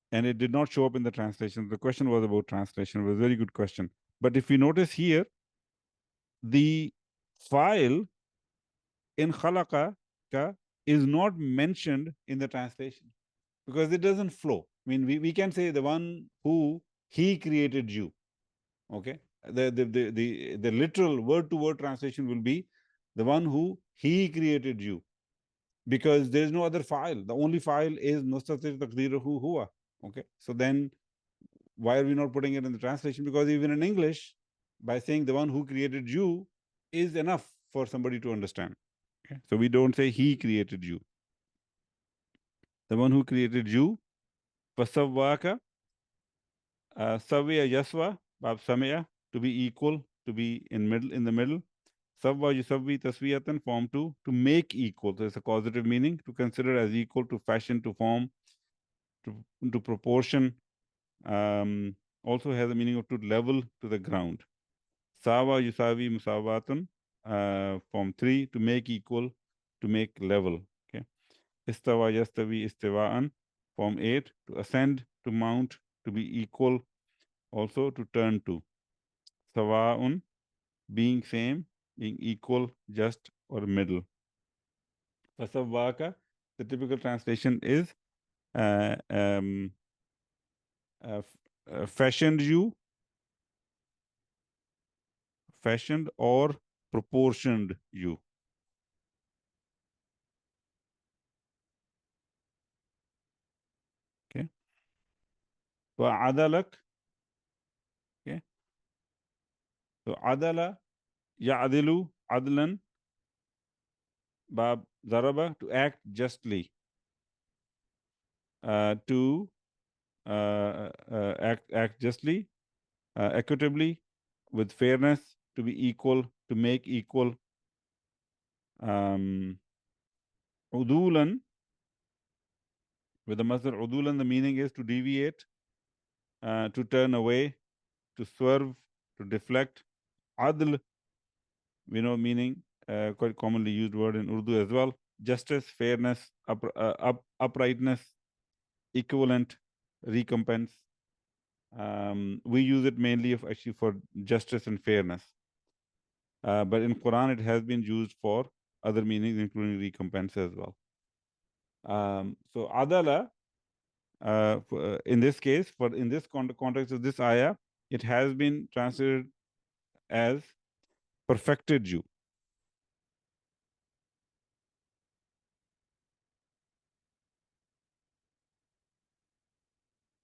And it did not show up in the translation. The question was about translation. It was a very good question. But if you notice here, the file in khalaqa is not mentioned in the translation because it doesn't flow. I mean, we can say the one who, he created you. Okay, the literal word-to-word translation will be the one who, he created you, because there is no other file. The only file is mustatir taqdiruhu huwa. Okay, so then why are we not putting it in the translation? Because even in English, by saying the one who created you is enough for somebody to understand. Okay, so we don't say he created you. The one who created you, fasawwaka, sawiya yaswa, bab samia, to be equal, to be in the middle. Sawwa yusawwi taswiyatan, form 2, to make equal. So it's a causative meaning, to consider as equal, to fashion, to form, to proportion. Also has a meaning of to level to the ground. Sawa yusawi musawatun, form 3, to make equal, to make level. Okay. Istawa yastawi istiwaan, form 8, to ascend, to mount, to be equal, also to turn to. Sawaun, being same, being equal, just, or middle. Fasawwaka, the typical translation is fashioned you, fashioned or proportioned you. Okay. وعدلك. Okay. So adala, ya'dilu, adlan, bab zaraba, to act justly, to act justly, equitably, with fairness, to be equal, to make equal. Udulan, with the masdar udulan, the meaning is to deviate, to turn away, to swerve, to deflect. Adl, we know meaning, quite commonly used word in Urdu as well. Justice, fairness, uprightness, equivalent, recompense. We use it mainly actually for justice and fairness. But in Quran, it has been used for other meanings, including recompense as well. So adala, in this case, in this context of this ayah, it has been translated as perfected you.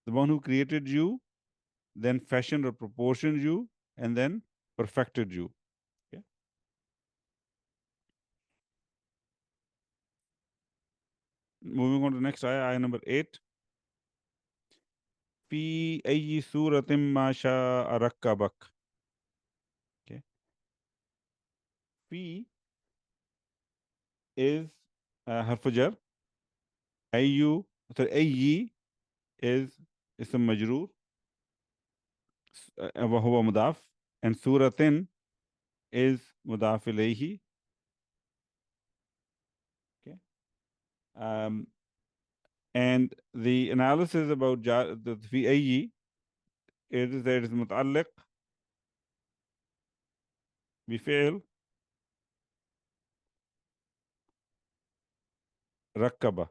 The one who created you, then fashioned or proportioned you, and then perfected you. Okay. Moving on to the next ayah, ayah number 8. Fi ayyi suratin ma sha'a rakkabak. Okay. Fi is harf jar. Ayyu, sorry, ayyi is ism majroor. Wa huwa mudaf. And suratin is mudaf ilayhi. Okay. And the analysis about the fi ayyi is that it is muta'alliq بفعل rakkaba.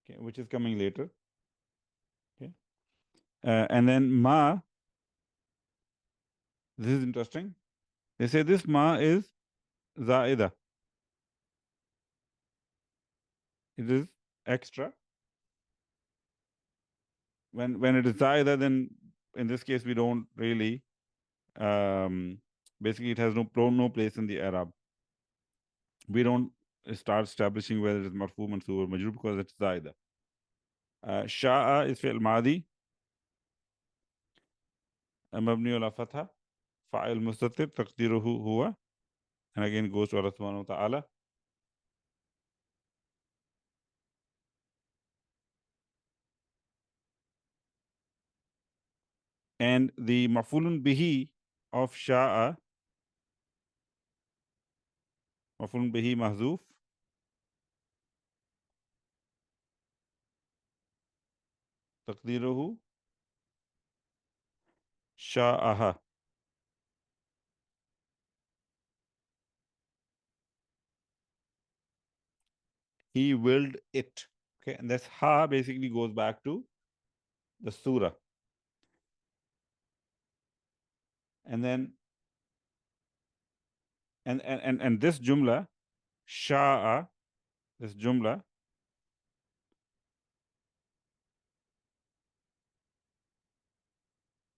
Okay, which is coming later. Okay. And then ma, this is interesting. They say this ma is zaida. It is extra. When it is zaida, then in this case we don't really basically it has no place in the Arab. We don't start establishing whether it is marfu, mansub, or majrur because it's zaida. Sha'a is fi'l madi, mabni ala fatha, fa'il mustatir, taqdiruhu huwa, and again goes to Allah subhanahu wa ta'ala. And the maf'ulun bihi of sha'a, maf'ulun bihi mahzuf, taqdiruhu sha'aha. He willed it. Okay, and that's ha basically goes back to the surah. And then and this jumla, sha'a, this jumla,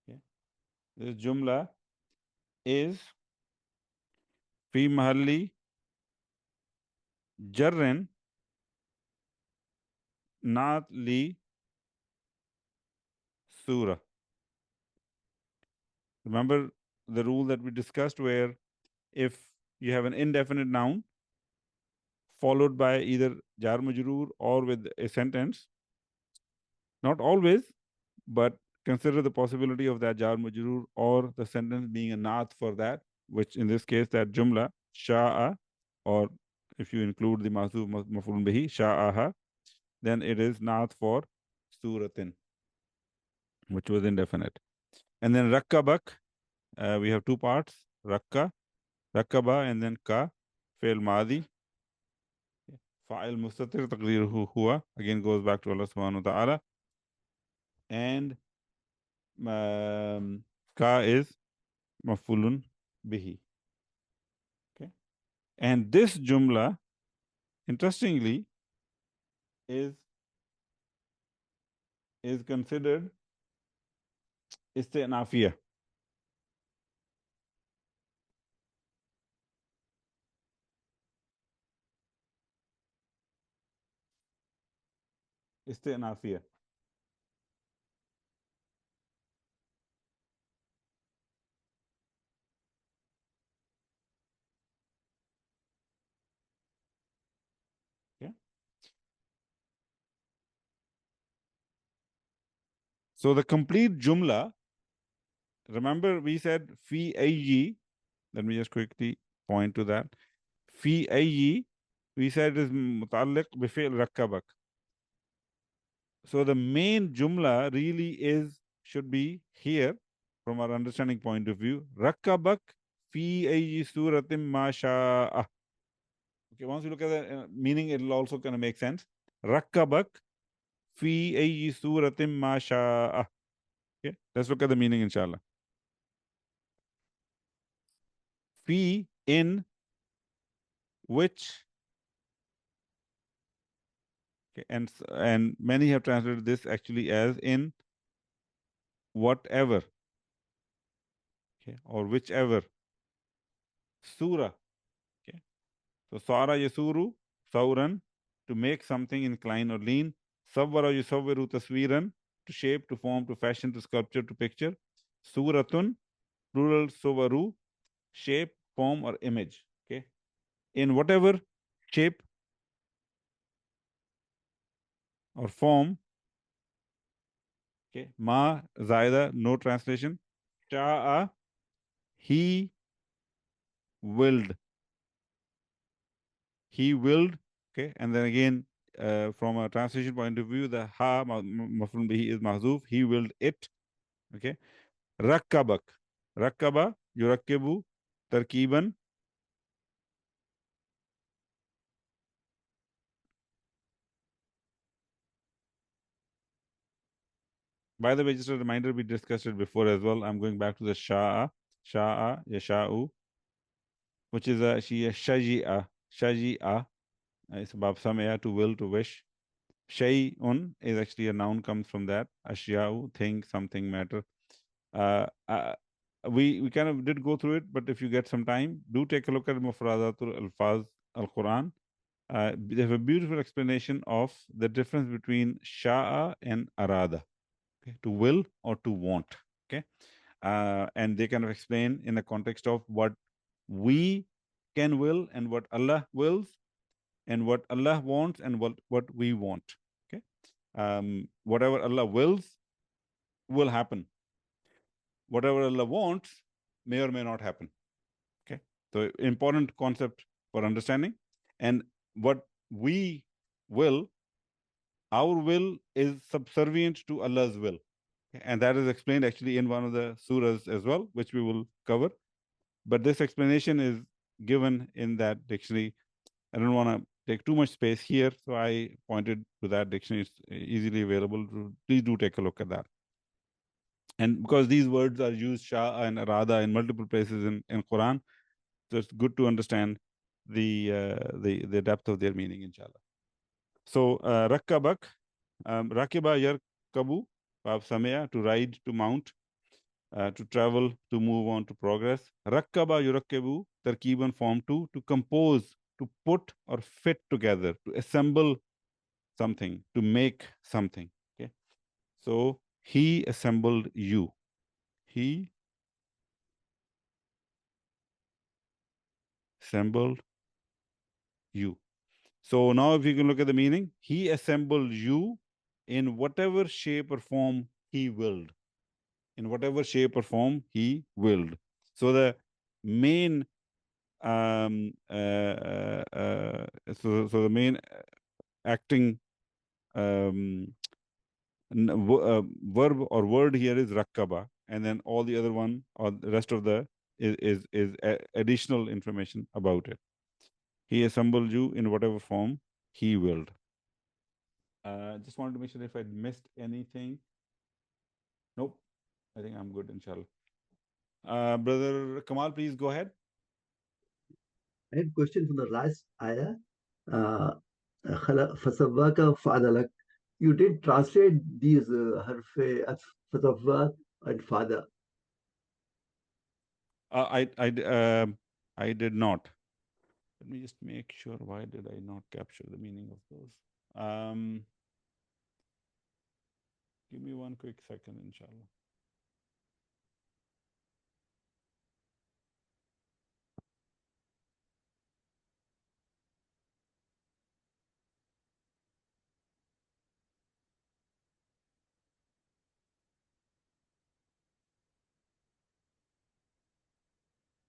okay, this jumla is fi mahalli jarrin not li surah. Remember the rule that we discussed, where if you have an indefinite noun followed by either jar majroor or with a sentence, not always, but consider the possibility of that jar majroor or the sentence being a naat for that, which in this case that jumla sha'a, or if you include the mahzuf maf'ul bihi sha'aha, then it is naat for suratin, which was indefinite. And then rakkabak, we have two parts, rakka, rakkaba, and then ka, fi'l madi, fa'il mustatir taqdiruhu huwa, again goes back to Allah subhanahu wa ta'ala, and ka is maf'ulun bihi. Okay, and this jumla, interestingly, is considered isti'nafiya. Isti'nafiya. Okay. So the complete jumla, remember we said fi ayyi, let me just quickly point to that. Fi ayyi, we said is muta'alliq bi fi'l rakkabak. So the main jumla really should be here from our understanding point of view. Rakkabak fi ayyi suratim ma sha'a. Okay, once you look at the meaning, it will also kind of make sense. Rakkabak fi ayyi suratim ma sha'a. Okay, let's look at the meaning, inshallah. Fi, in which, okay, and many have translated this actually as in whatever, okay, or whichever. Surah, okay. So sara yasuru, sauran, to make something incline or lean. Sawwara yusawwiru taswiran, to shape, to form, to fashion, to sculpture, to picture. Suratun, plural suwaru, shape, form, or image. Okay, in whatever shape or form. Okay, ma zaida, no translation. Sha'a, he willed. He willed. Okay, and then again, from a translation point of view, the ha maf'ul bihi is mahzuf. He willed it. Okay, rakkabak, rakkaba yurakkibu tarkiban. By the way, just a reminder, we discussed it before as well. I'm going back to the sha'a, yasha'u, which is a shaji'a. It's bab samaya, to will, to wish. Shay'un is actually a noun, comes from that. Ashya'u, thing, something, matter. We kind of did go through it, but if you get some time, do take a look at Mufradatul Alfaz Al-Quran. They have a beautiful explanation of the difference between sha'a and arada. Okay, to will or to want. Okay, and they kind of explain in the context of what we can will and what Allah wills, and what Allah wants and what we want. Okay, whatever Allah wills will happen. Whatever Allah wants may or may not happen. Okay, so important concept for understanding. And what we will, our will is subservient to Allah's will. Okay? And that is explained actually in one of the surahs as well, which we will cover. But this explanation is given in that dictionary. I don't want to take too much space here, so I pointed to that dictionary. It's easily available. Please do take a look at that. And because these words are used, Shah and Arada, in multiple places in Quran, so it's good to understand the depth of their meaning, inshallah. So Rakkabak, Rakiba Yarkabu, Bab Samea, to ride, to mount, to travel, to move on, to progress. Rakkaba Yurakkebu, Tarkiban, form to compose, to put or fit together, to assemble something, to make something. Okay, so he assembled you. He assembled you. So now if you can look at the meaning, he assembled you in whatever shape or form he willed. In whatever shape or form he willed. So the main so the main acting verb or word here is rakkaba, and then all the other one or the rest of the is additional information about it. He assembled you in whatever form he willed. Just wanted to make sure if I missed anything. Nope, I think I'm good, inshallah. Brother Kamal, please go ahead. I have a question from the last ayah. فَسَوَّاكَ فَعَدَلَكَ. You did translate these harfe فَسَوَّاكَ and father. I did not. Let me just make sure. Why did I not capture the meaning of those? Give me one quick second, inshallah.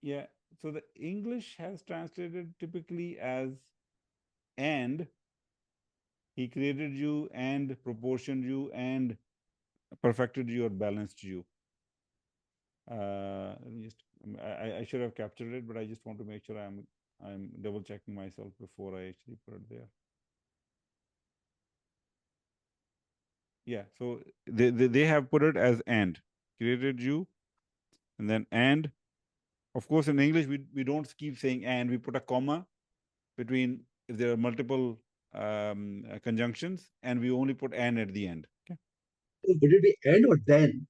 Yeah, so the English has translated typically as and. He created you and proportioned you and perfected you or balanced you. Let me just, I should have captured it, but I just want to make sure I'm double checking myself before I actually put it there. Yeah, so they have put it as and, created you, and then and. Of course, in English, we don't keep saying and, we put a comma between if there are multiple conjunctions, and we only put and at the end. Okay. Would it be and or then?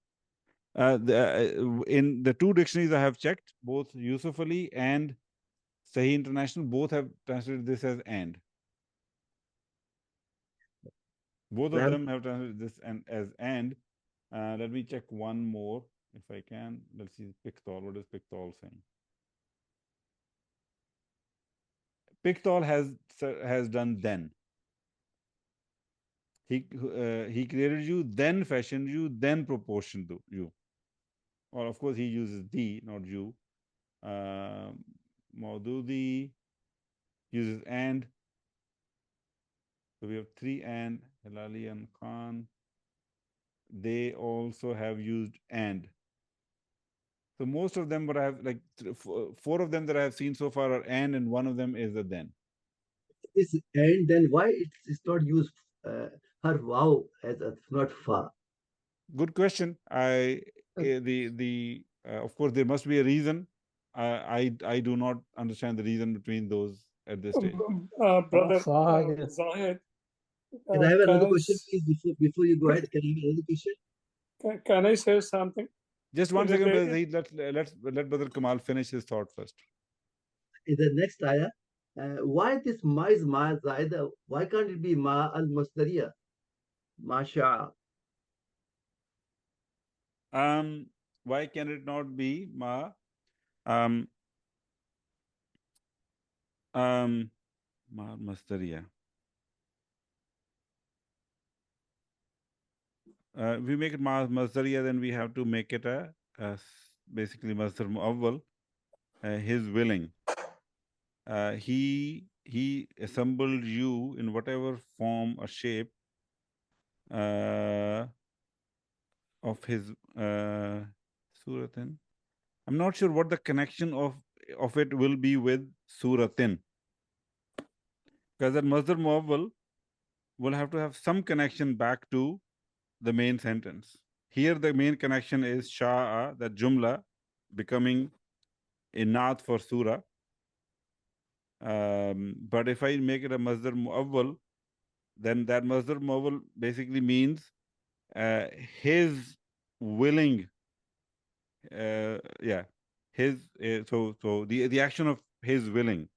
In the two dictionaries I have checked, both Yusuf Ali and Sahih International, both have translated this as and. Both of them have translated this as and. Let me check one more if I can. Let's see Pictol. What is Pictol saying? Pictol has done then. He created you, then fashioned you, then proportioned you. Or of course he uses the, not you. Maududi uses and. So we have three and, Hilali and Khan. They also have used and. So most of them, what I have, like four of them that I have seen so far are and one of them is a then. This and then why it's not used her wow as not fa? Good question. Of course there must be a reason. I do not understand the reason between those at this stage. Brother Father. Zahid, Can I have another can I question, please, before you go ahead? Can I have another question? Can I say something? Just one second, Related- Brother Zaid. Let Brother Kamal finish his thought first. In the next ayah, why this ma is ma zaida? Why can't it be ma al mustariya? Masha. Why can it not be ma? Ma mastariya. We make it masdariya, then we have to make it a basically masdar mu'awwal, his willing. He assembled you in whatever form or shape of his suratin. I'm not sure what the connection of it will be with suratin, because that masdar mu'awwal will have to have some connection back to the main sentence. Here, the main connection is sha'a, that jumla, becoming a naat for surah. But if I make it a masdar mu'awwal, then that masdar mu'awwal basically means his willing. So the action of his willing.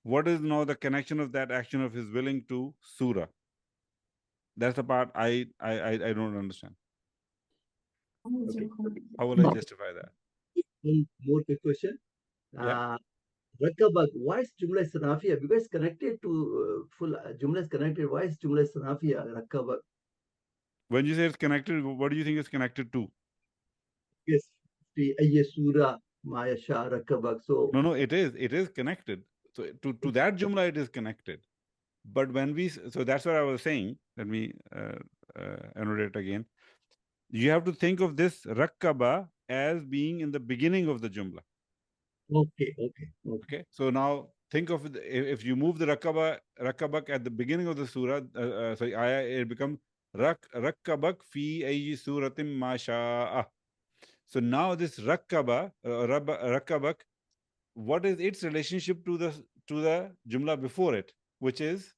What is now the connection of that action of his willing to surah? That's the part I don't understand. Okay. How will I justify that? One more quick question. Yeah. Rakabak, why is Jumla Sanafia? Because it's connected to full Jumla is connected. Why is Jumla Sanafia? Rakabak. When you say it's connected, what do you think it's connected to? Yes, the Ayah Surah, Maya Shah, Rakabak. So, No, it is connected. So to that Jumla, it is connected. But when so that's what I was saying. Let me annotate again. You have to think of this Rakkaba as being in the beginning of the Jumla. okay. Okay. So now think of if you move the Rakkabak at the beginning of the surah, sorry, ayah, it becomes Rakkabak fi ayyi suratim ma sha'a. So now this Rakkabak, what is its relationship to the Jumla before it, which is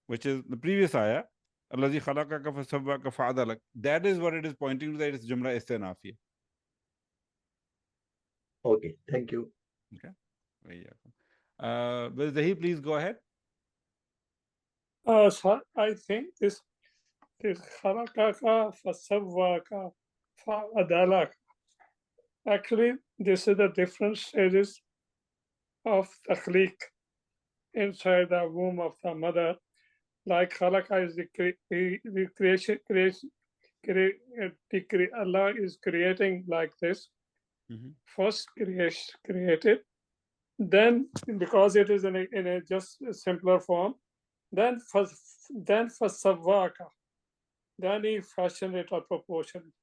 the previous ayah, Allazi khalaqaka fasawwaka fa'adalak. That is what it is pointing to, that it's Jumla Istinafiya. Okay, thank you. Okay. Will Zahi please go ahead? So I think this khalaqaka fasawwaka fa'adalaka. Actually, this is the different stages of takhliq inside the womb of the mother. Like khalaqa is the creation, Allah is creating like this. First created, then because it is in a just a simpler form, then fasawwaka, then he fashioned it or proportion,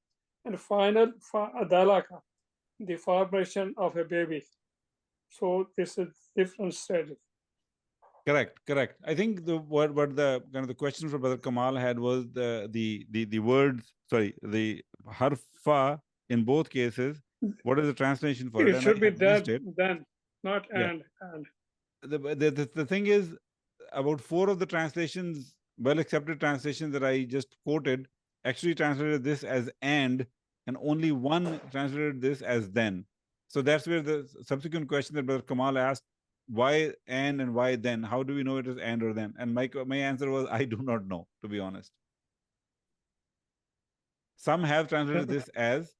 and final adalaka, the formation of a baby. So this is different stages. Correct. I think what the kind of the question from Brother Kamal had was the words, sorry, the harfa in both cases. What is the translation for it? It should be it. then, not Yeah. and. The thing is, about 4 of the translations, well accepted translations that I just quoted, actually translated this as and only one translated this as then. So that's where the subsequent question that Brother Kamal asked, why and why then? How do we know it is and or then? And my answer was, I do not know, to be honest. Some have translated this as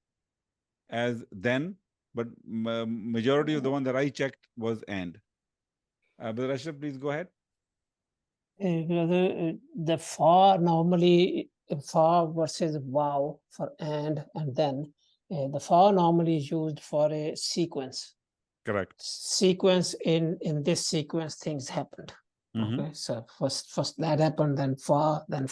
then, but majority of the one that I checked was and. Brother Ashraf, please go ahead. The for normally, for versus wow for and then, the for normally is used for a sequence. Correct. Sequence in this sequence things happened. Okay, so first that happened, then for, and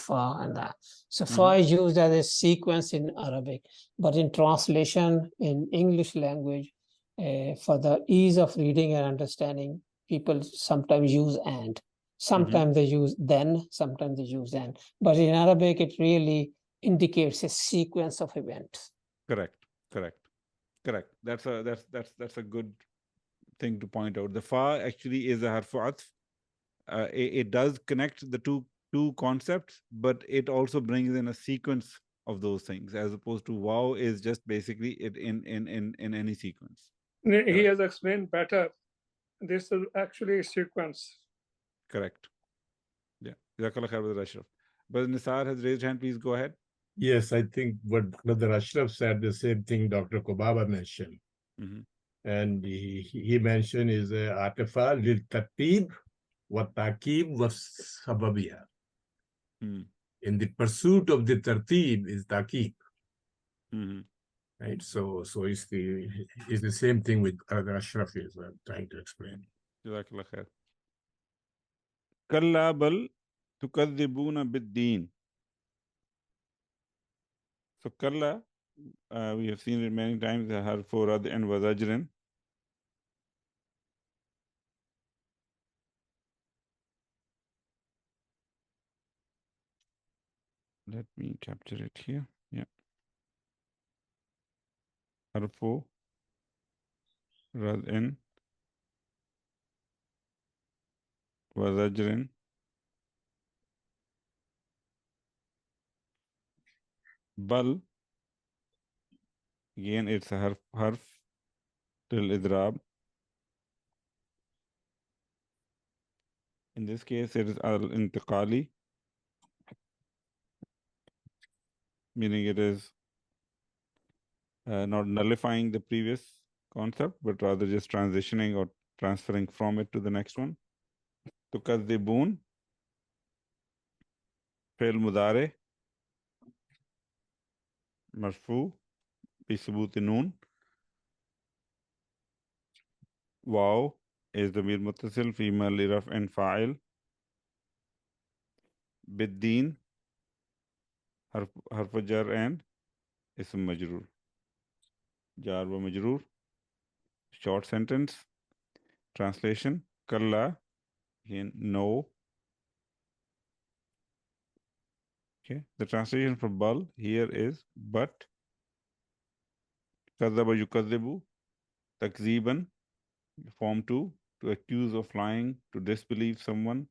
that. So for is used as a sequence in Arabic, but in translation in English language, for the ease of reading and understanding, people sometimes use and. Sometimes they use then, sometimes they use and. But in Arabic, it really indicates a sequence of events. Correct. That's a good thing to point out. The fa actually is a harfu atf. It does connect the two concepts, but it also brings in a sequence of those things, as opposed to wow is just basically it in any sequence. He has explained better. This is actually a sequence. Correct. Yeah. Jazakallah khair, Brother Ashraf. Brother Nisar has raised hand. Please go ahead. Yes, I think what Brother Ashraf said, the same thing Dr. Kobaba mentioned. And he mentioned is atifa lil tartib wa taqib wa sababiyya. In the pursuit of the tartib is taqib. Right? So it's the same thing with Brother Ashraf is trying to explain. Jazakallah khair. Kalla bal tukadhibuna bid-deen. So kalla, we have seen it many times, the harfu rad and wazajrin. Let me capture it here. Yeah. Harfu rad and wazajrin. Bal, again it's a harf till idrab. In this case, it is al-intiqali, meaning it is not nullifying the previous concept, but rather just transitioning or transferring from it to the next one. Tukadzibun, fi'l mudare, marfu, bi subut noon. Wow is the mir muttasil fi mahalli raf'in fa'il. Biddin, harf jar and ism majroor. Jar wa majroor. Short sentence. Translation. Kalla, no. Okay. The translation for bal here is but. Kadzaba yukadzibu. Takziban. Form 2. To accuse of lying, to disbelieve someone.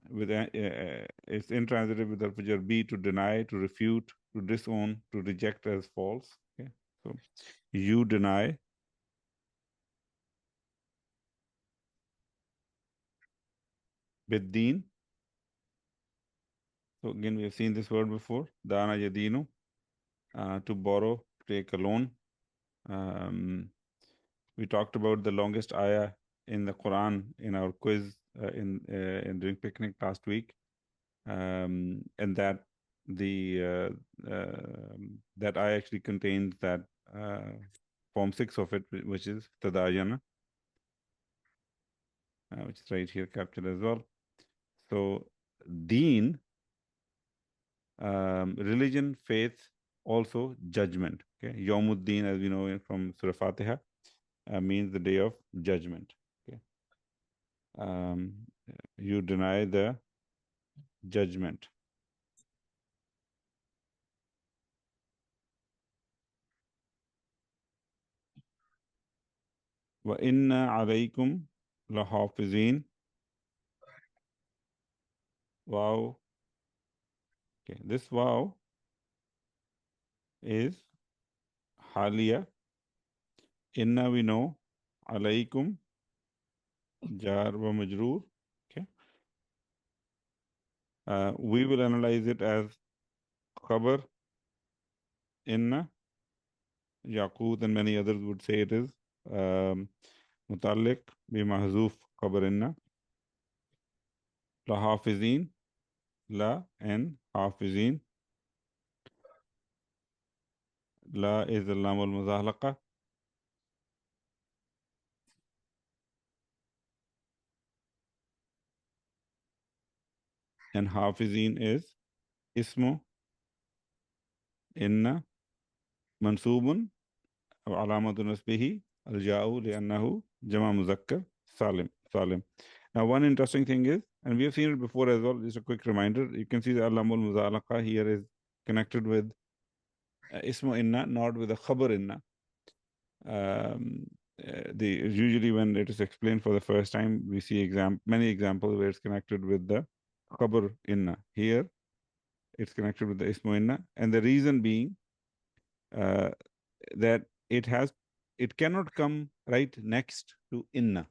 With it's intransitive with harf jar be, to deny, to refute, to disown, to reject as false. Okay. So you deny. Biddin. So again, we have seen this word before. Dana yadinu, to borrow, take a loan. We talked about the longest ayah in the Quran in our quiz in during picnic last week, and that that ayah actually contains that form 6 of it, which is tadayana, which is right here captured as well. So deen. Religion, faith, also judgment. Okay, Yawmuddin, as we know from Surah Fatiha, means the day of judgment. Okay, you deny the judgment. Wa inna alaykum lahafizin. Wow. Okay, this wow is haliya. Inna, we know. Alaykum, jar wa majroor. Okay. We will analyze it as khabar. Inna. Yaqut and many others would say it is mutalik bi mahzuf khabar inna. La hafizin, la and hafizin. La is the lam al muzahlaqa. And hafizin is ismu inna mansubun aw alamatu nasbihi al-ja'u li'annahu jama muzakkar salim. Now one interesting thing is, and we have seen it before as well, just a quick reminder, you can see the lam al muzahlaqa here is connected with ismu inna, not with a khabar inna. Usually when it is explained for the first time, we see many examples where it's connected with the khabar inna. Here, it's connected with the ismu inna, and the reason being that it cannot come right next to inna.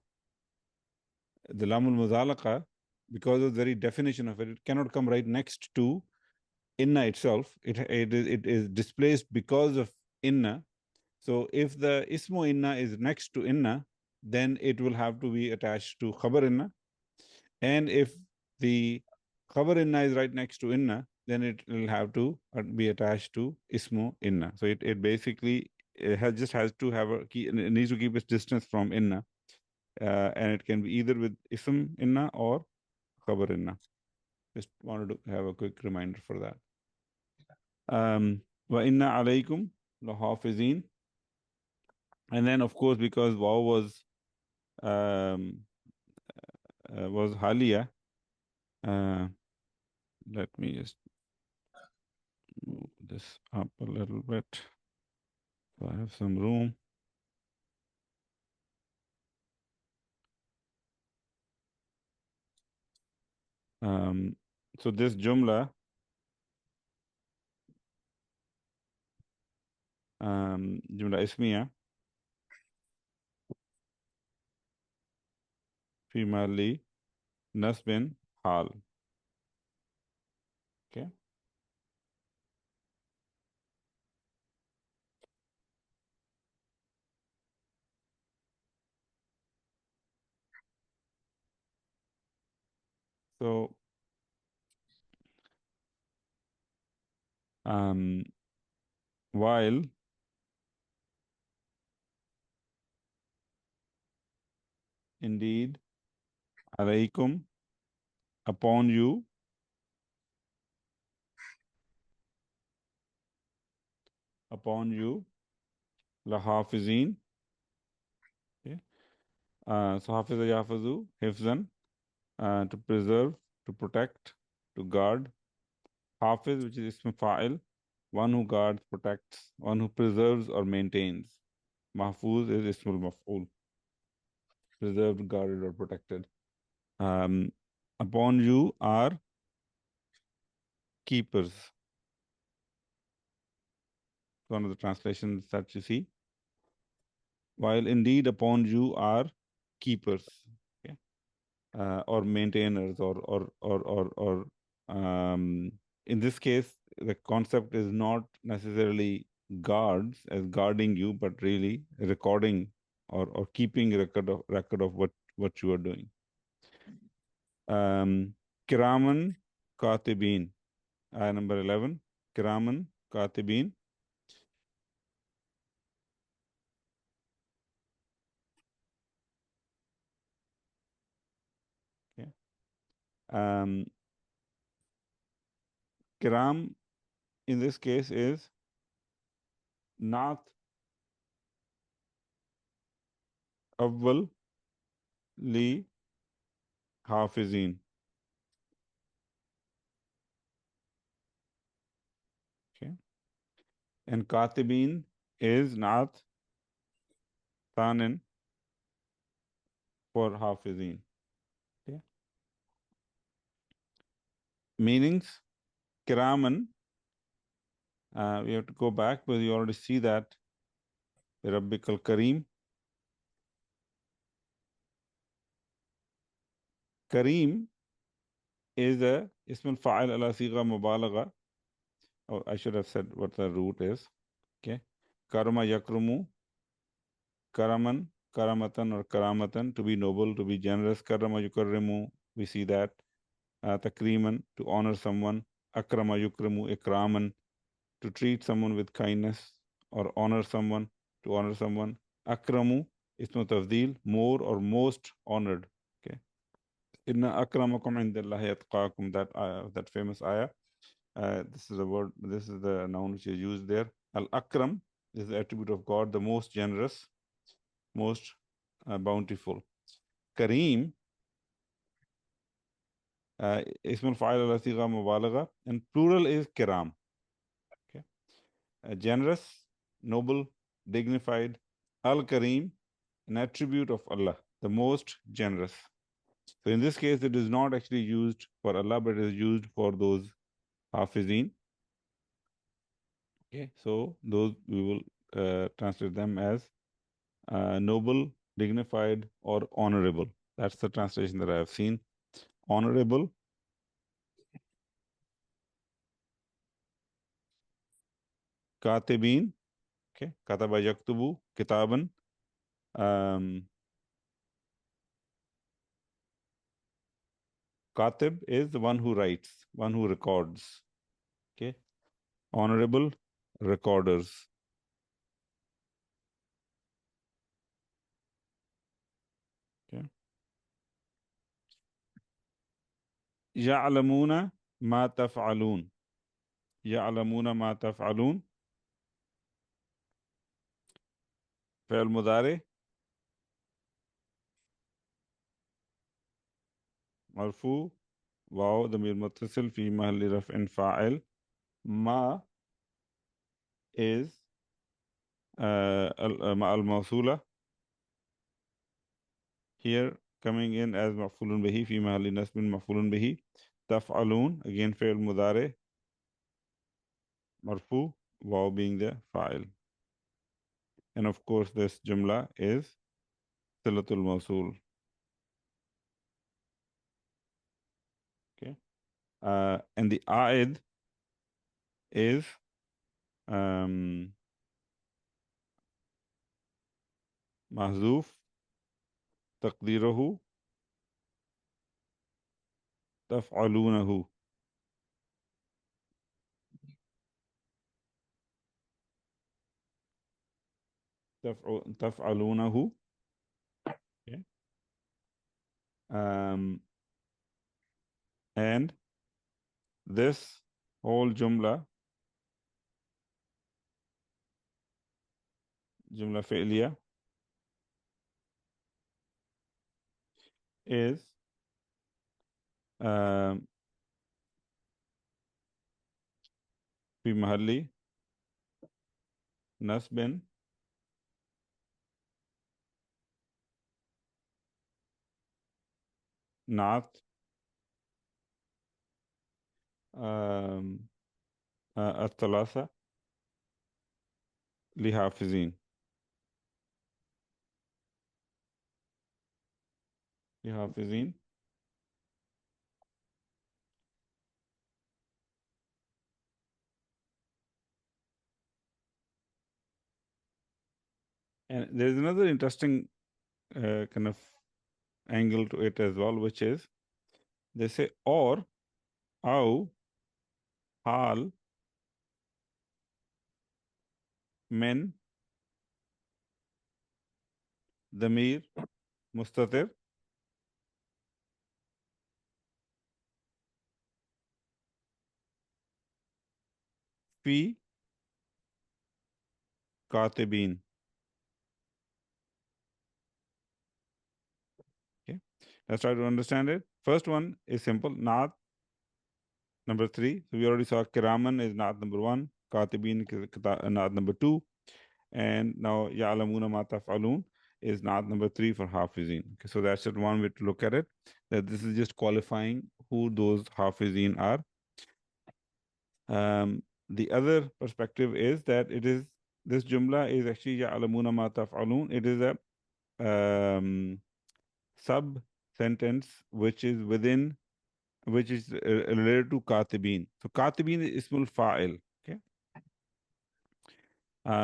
The lam al-muzalaqa, because of the very definition of it, it cannot come right next to inna itself. It is displaced because of inna. So if the ismu inna is next to inna, then it will have to be attached to khabar inna. And if the khabar inna is right next to inna, then it will have to be attached to ismu inna. So it basically just has to have it needs to keep its distance from inna. And it can be either with ism inna or khabar inna. Just wanted to have a quick reminder for that. Wa inna alaykum lahafizin. And then, of course, because waw was haliya, let me just move this up a little bit so I have some room. So this jumla, jumla ismiya, fi mahalli nasbin hal. Okay. So while indeed alaykum, upon you, lahafizin. Okay. So hafiza yahfazu, hifzan, to preserve, to protect, to guard. Hafiz, which is ism fa'il, one who guards, protects, one who preserves or maintains. Mahfuz is ismul maf'ul, preserved, guarded, or protected. Upon you are keepers. One of the translations that you see. While indeed upon you are keepers, okay? Or maintainers, or in this case, the concept is not necessarily guards as guarding you, but really recording or keeping record of what you are doing. Kiraman katibin, ayah number 11. Kiraman katibin. Okay. Kiram in this case is not awwal li hafizin. Okay. And katibin is not thanin for hafizin. Okay. Meanings, kiraman, we have to go back, but you already see that. Rabbikal Kareem. Kareem is a ism fa'il ala sigha mubalagha. Oh, I should have said what the root is. Okay. Karama yakrumu, karaman, karamatan or karamatan, to be noble, to be generous. Karama yukarrimu, we see that. Takriman, to honor someone. Akrama yukramu, ikraman, to treat someone with kindness or honor someone, to honor someone. Akramu, ismu tafdeel, more or most honored. Okay. Inna akramakum indallahi atqakum, that famous ayah. This is a word, this is the noun which is used there. Al-Akram is the attribute of God, the most generous, most bountiful. Kareem, ismul fa'il ala sigha mubalagha, and plural is kiram. Okay. Generous, noble, dignified. Al-Kareem, an attribute of Allah, the most generous. So in this case, it is not actually used for Allah, but it is used for those hafizin. Okay, so those we will translate them as noble, dignified, or honorable. That's the translation that I have seen. Honorable, katibin, okay, kataba yaktubu, kitaban. Katib is the one who writes, one who records. Okay, honorable, recorders. Okay. يعلمون ما تفعلون. يعلمون ما تفعلون. فعل مضارع مرفوع واو ضمير متصل في محل رفع فاعل. ما is الموصولة here coming in as مفعول به في محل نصب مفعول به. تفعلون again فعل مضارع مرفوع واو being the فاعل. And of course this جملة is صلة الموصول. Okay. And the عائد is محذوف تقديره تفعلونه. تفعلونه. Okay. And this whole jumla فعلية is في محل نصب نعت الثلاثة لحافظين. And there's another interesting kind of angle to it as well, which is they say or, أو, حال, من, ضمير مستتر في كاتبين. Okay, let's try to understand it. First one is simple, naat number 3. So we already saw kiraman is naat number 1, katibin is naat number 2, and now ya'lamuna ma taf'alun is naat number 3 for hafizin. Okay, so that's just one way to look at it, that this is just qualifying who those hafizin are. The other perspective is that it is, this jumla is actually ya'lamuna ma taf'alun. It is a sub sentence which is within, which is related to katibin. So katibin is ismul fa'il. Okay,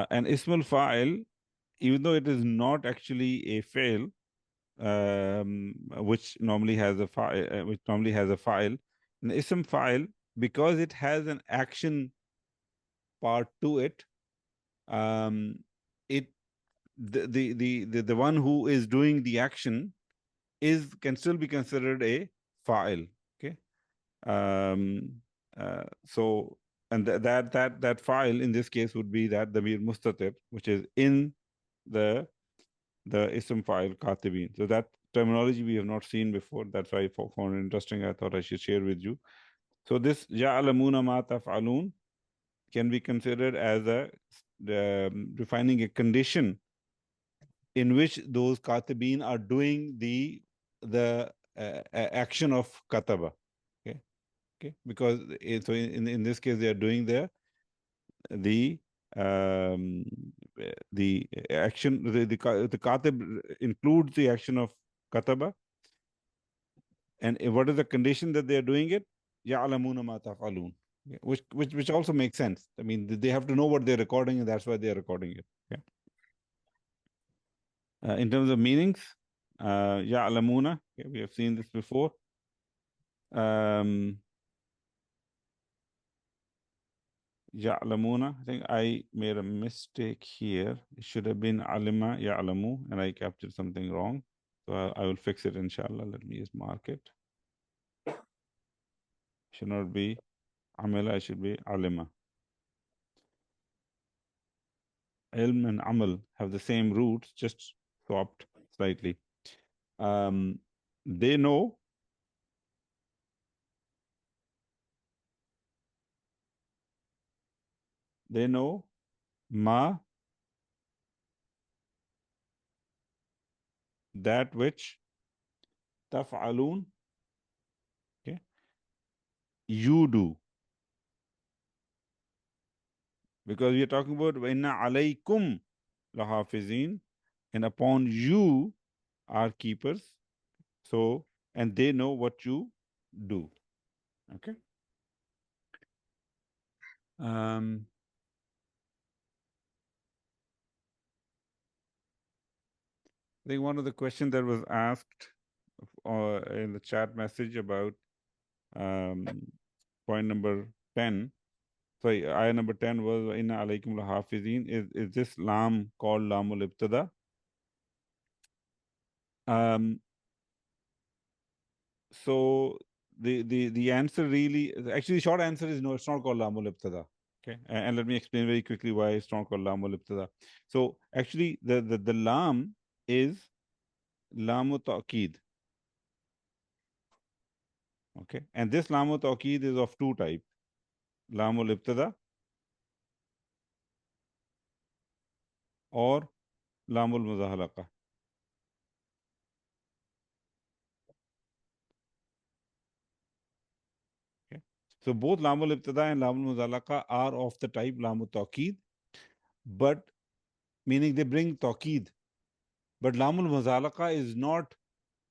and ismul fa'il, even though it is not actually a fail, which normally has a fa'il, an ism fa'il, because it has an action part to it, it the one who is doing the action can still be considered a fa'il. Okay, so and that fa'il in this case would be that damir mustatir, which is in the ism fa'il katibin. So that terminology we have not seen before. That's why I found it interesting. I thought I should share with you. So this ya'lamuna ma taf'alun can be considered as defining a condition in which those katibin are doing the action of kataba. Okay, because so in this case they are doing the action, the katib includes the action of kataba, and what is the condition that they are doing it? Ya'lamuna ma taf'alun. Which also makes sense. I mean, they have to know what they're recording, and that's why they're recording it. Okay. In terms of meanings, ya'lamuna, okay, we have seen this before. Ya'lamuna, I think I made a mistake here. It should have been alima ya'lamu, and I captured something wrong. So I will fix it, inshallah. Let me just mark it. Should not be amila, it should be alima. Ilm and amal have the same roots, just swapped slightly. They know ma, that which taf'alun, okay, you do, because we are talking about inna alaykum lahafizin, and upon you are keepers. So, and they know what you do. Okay. I think one of the questions that was asked in the chat message about point number 10. Sorry, ayah number 10 was inna alaykum lahafizin. Is this lam called lamul ibtada? So the answer really, actually the short answer is no, it's not called lamul ibtada. Okay, and let me explain very quickly why it's not called lamul ibtada. So actually the lam is lamu ta'qid. Okay, and this lamu ta'qid is of two types: lamul ibtada or lamul muzahalaqa. Okay, so both lamul ibtada and lamul muzahalaqa are of the type lamu ta'qid, but meaning they bring ta'qid. But lamul muzahalaqa is not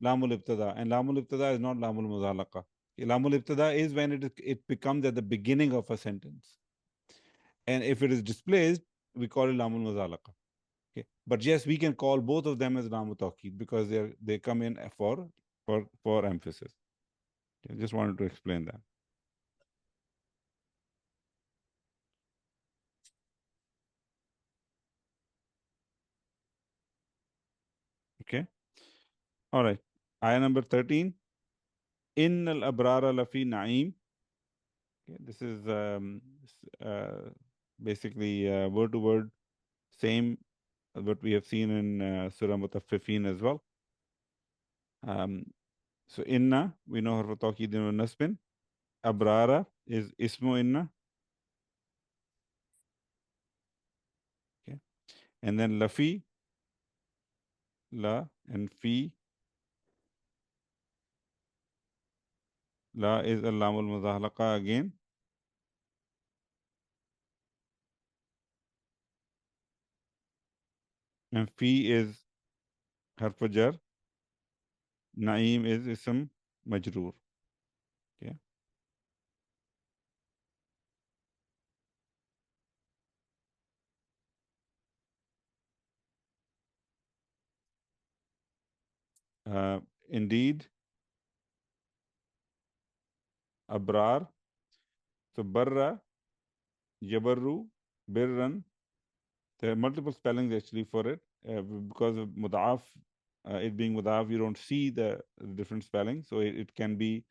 lamul ibtada, and lamul ibtada is not lamul muzahalaqa. Lamul ibtada is when it becomes at the beginning of a sentence, and if it is displaced, we call it lamul muzahalaqa. Okay, but yes, we can call both of them as lamu ta'qid because they come in for emphasis. I just wanted to explain that. Okay, all right. Ayah number 13. In al-abrara lafi na'im. Okay, this is basically word to word same what we have seen in Surah Mutaffifin as well. So inna, we know harf tawqidin wa nasbin. Abrara is ismu inna. Okay, and then lafi, la, and fi. La is al-lamul muzahalaqa again. And fi is harf jar. Naim is ism majroor. Okay. Indeed, abrar. So barra, yabarru, birran. There are multiple spellings actually for it. Because of mudaf, it being mudaf, you don't see the different spellings. So it can be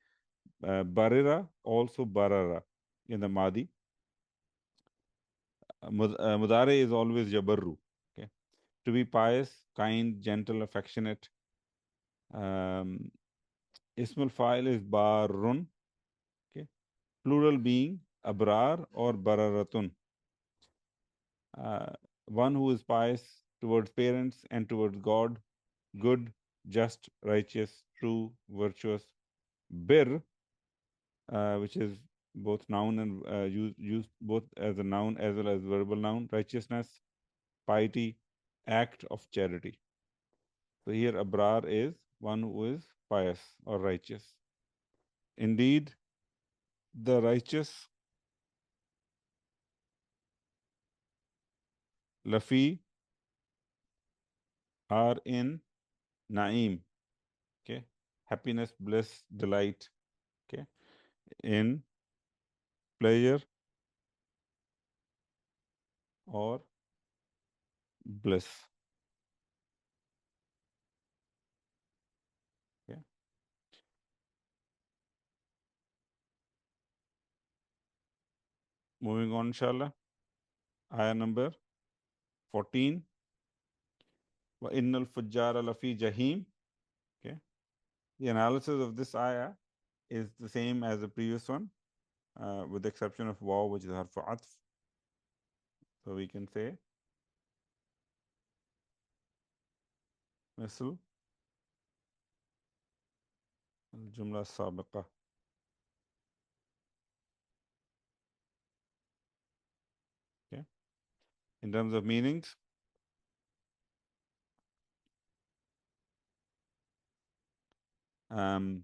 barira, also barara in the madi. Mudare is always jabarru. Okay, to be pious, kind, gentle, affectionate. Ismul fa'il is barun. Okay, plural being abrar or bararatun. One who is pious towards parents and towards God, good, just, righteous, true, virtuous. Bir, which is both noun and used both as a noun as well as verbal noun. Righteousness, piety, act of charity. So here abrar is one who is pious or righteous. Indeed, the righteous, lafi, are in naim. Okay, happiness, bliss, delight. Okay, in pleasure or bliss. Okay. Moving on, inshallah. Ayah number 14. Wa innal fujjara lafi jahim. Okay. The analysis of this ayah is the same as the previous one, with the exception of waw, which is harf atf. So we can say misl al-jumla sabiqa. Okay. In terms of meanings, and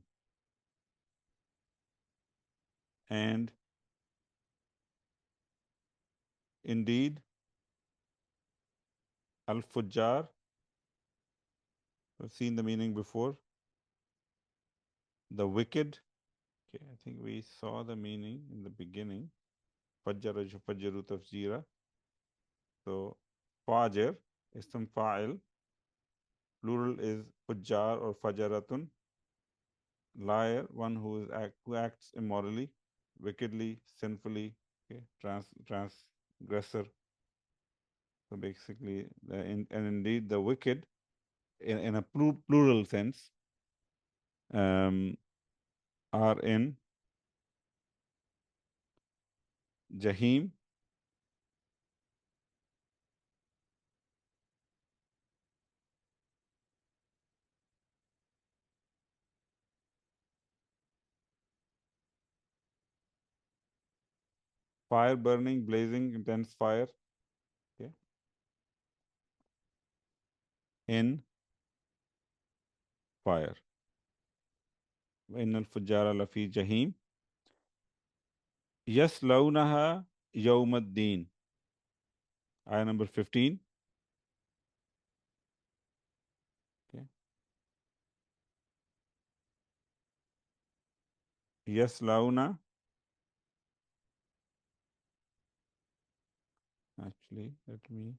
indeed, al-fujjar, we've seen the meaning before, the wicked. Okay, I think we saw the meaning in the beginning. Fajjara yufajjiru tafjira. So fajr, ism fa'il. Plural is fujjar or fajaratun. Liar, one who acts immorally, wickedly, sinfully, okay, transgressor. So basically, and indeed the wicked, in a plural sense, are in Jahim. Fire burning, blazing, intense fire. Okay. In fire. Innal fujjara lafi jahim. Yaslawnaha yawmaddin. Ayah number 15. Okay. Yaslawna. Actually, let me.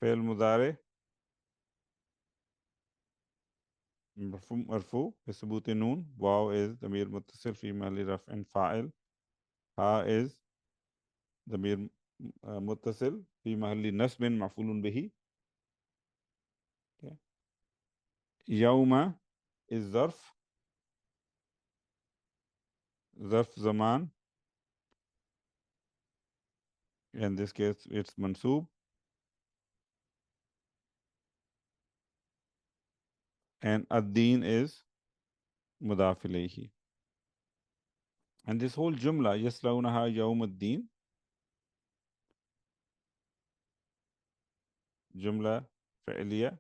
Fail mudare. مرفوع بثبوت نون. واو is ضمير متصل في محل رفع فاعل. ها is ضمير متصل في محل نصب مفعول به. Okay. يوم is ظرف زمان. In this case it's mansub. And ad-din is mudaf ilayhi. And this whole jumla, yaslawnaha yawm ad-din, jumla fa'iliya,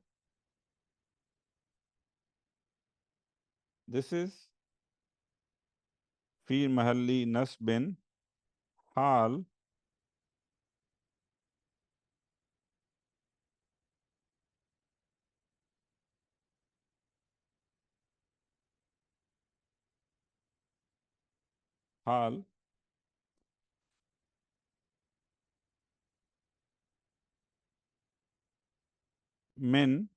this is fi mahalli nasbin hal hal min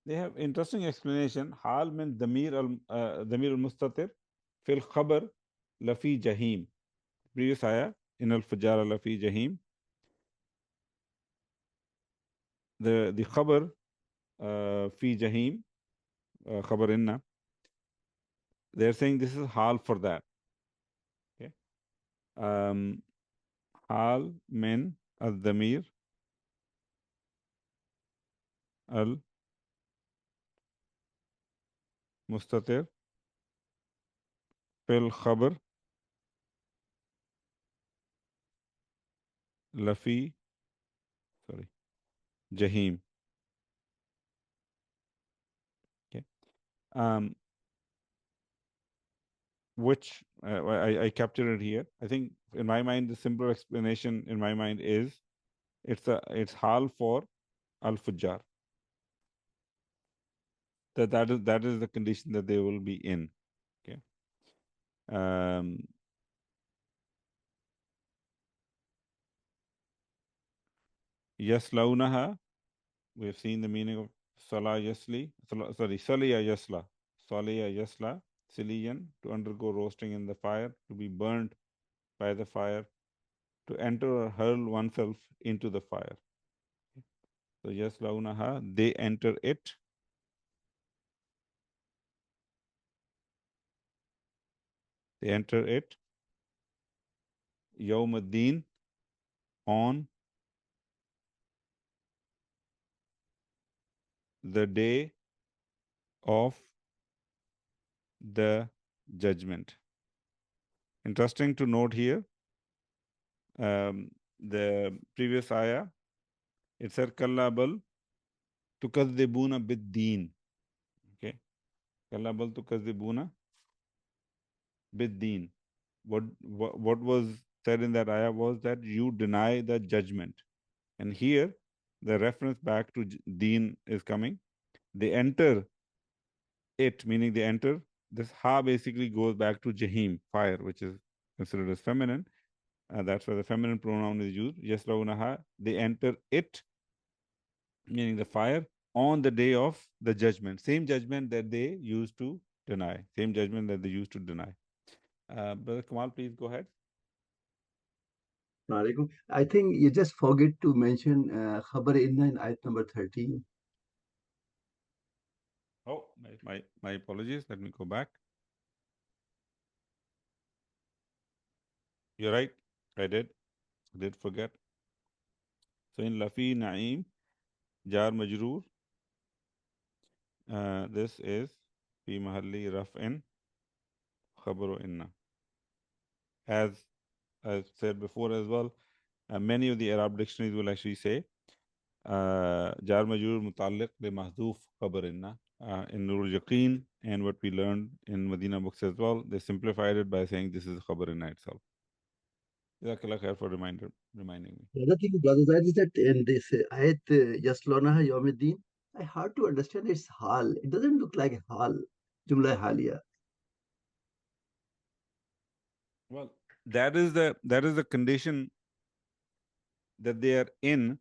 they have interesting explanation. Hal min damir al-mustatir fil khabar lafi jahim. Previous ayah, in al-fujara lafi jahim. The khabar fi jahim, khabar inna, they're saying this is hal for that. Okay. Hal min al-damir al-mustatir fil khabar lafi, sorry, jahim. Okay. Which I captured it here. I think in my mind, the simple explanation in my mind is it's hal for al-fujjar. That is the condition that they will be in. Okay. Yaslawnaha, we have seen the meaning of Salah Yasli, sorry, Saliya Yasla. Saliya Yasla, Siliyan, to undergo roasting in the fire, to be burnt by the fire, to enter or hurl oneself into the fire. So Yaslawnaha, they enter it. They enter it. Yawm ad-Din, on the day of the judgment. Interesting to note here, the previous ayah, it said kalla bal tukadzibuna bid-din. Okay, kalla bal tukadzibuna bid-din. what was said in that ayah was that you deny the judgment. And here, the reference back to deen is coming. They enter it, meaning they enter. This ha basically goes back to jahim, fire, which is considered as feminine. That's why the feminine pronoun is used. Yaslawnaha, they enter it, meaning the fire, on the day of the judgment. Same judgment that they used to deny. Same judgment that they used to deny. Brother Kamal, please go ahead. I think you just forget to mention khabar inna in ayat number 13. Oh, my apologies. Let me go back. You're right. I did forget. So in Lafi Naim, Jar Majroor, this is Fi Mahalli Raf'in Khabaru Inna. As I said before as well, many of the Arab dictionaries will actually say Jar Majroor Mutaliq bi Mahdoof Khabar Inna. In Nurul Yaqeen and what we learned in Medina books as well, they simplified it by saying this is Khabar Inna itself. Jazakallah khair for reminding me. The other thing, Brother Zaid, is that in this ayat Yaslonaha Yawmiddin, I hard to understand its hal. It doesn't look like hal, Jumla Haliya. Well, that is the condition that they are in.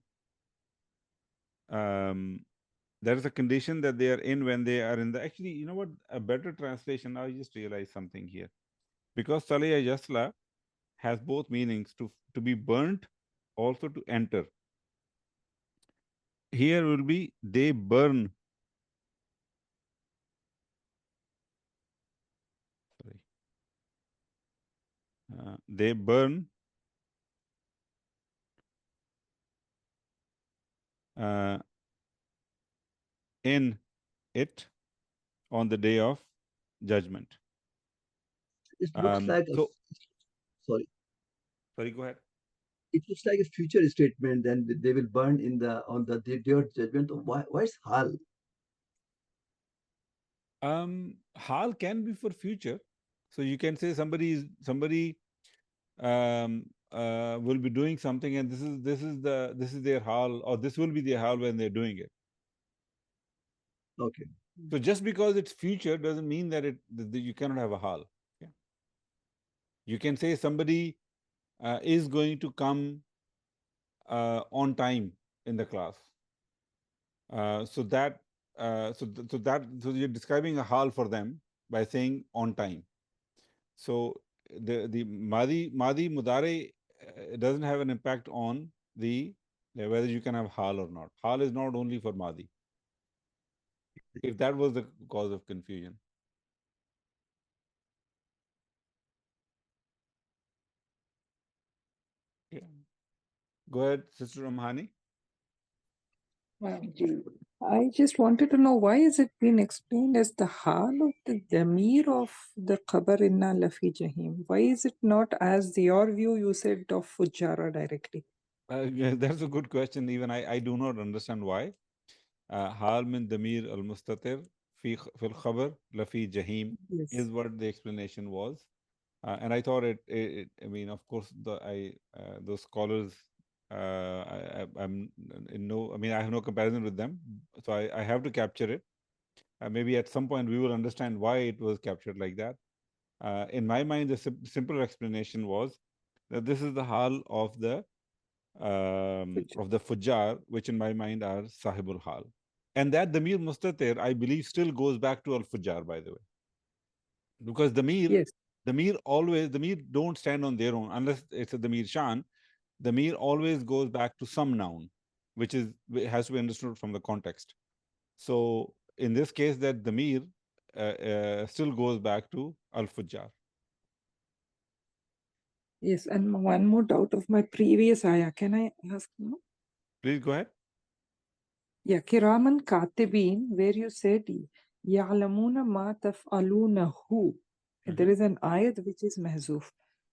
That is a condition that they are in when they are in the. Actually, you know what? A better translation. I just realized something here, because Saliya Yasla has both meanings, to be burnt, also to enter. Here will be they burn. Sorry. They burn in it on the day of judgment. It looks like sorry. Sorry, go ahead. It looks like a future statement. Then they will burn on the day of judgment. Why is hal? Hal can be for future, so you can say somebody will be doing something, and this is their hal, or this will be their hal when they're doing it. Okay. So just because it's future doesn't mean that you cannot have a hal. Yeah. You can say somebody is going to come on time in the class. So you're describing a hal for them by saying on time. So the Madi Mudare doesn't have an impact on the whether you can have hal or not. Hal is not only for Madi. If that was the cause of confusion. Yeah. Go ahead, Sister Ramhani. I just wanted to know, why is it being explained as the hal of the damir of the Qabar inna lafi jahim? Why is it not as your view you said of Fujara directly? That's a good question. Even I do not understand why. Hal min damir al-mustatir fi fil khabar lafi jahim is what the explanation was. And I thought I mean, of course, those scholars, I'm in no, I mean, I have no comparison with them, so I have to capture it. Maybe at some point we will understand why it was captured like that. In my mind, the simpler explanation was that this is the hal of the Fujjar, which in my mind are Sahibul Hal. And that Damir Mustatir, I believe, still goes back to Al-Fujjar, by the way. Because Damir don't stand on their own, unless it's a Damir Shan. Damir always goes back to some noun, which has to be understood from the context. So in this case, that Damir still goes back to Al-Fujjar. Yes, and one more doubt of my previous ayah. Can I ask now? Please go ahead. Yeah, Kiraman Katibin, where you said Ya'lamuna ma taf'alunahu. There is an ayat which is mahzuf.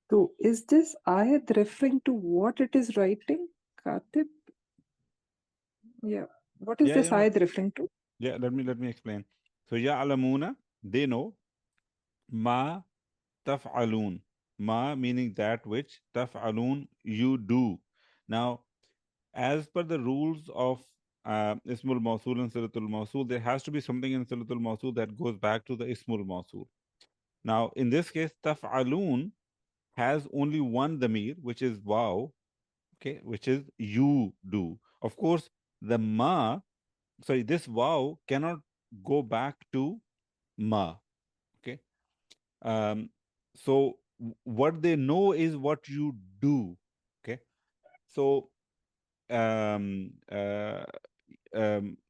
So is this ayat referring to what it is writing? Katib? Yeah. What is this ayat referring to? Yeah, let me explain. So Ya'lamuna, they know, ma taf'alun, Ma meaning that which, taf'alun, you do. Now, as per the rules of Ismul Mawsul and Silatul Mawsul, there has to be something in Silatul Mawsul that goes back to the Ismul Mawsul. Now, in this case, taf'alun has only one damir, which is waw, okay, which is you do. Of course, this waw cannot go back to ma, okay. So what they know is what you do, okay. So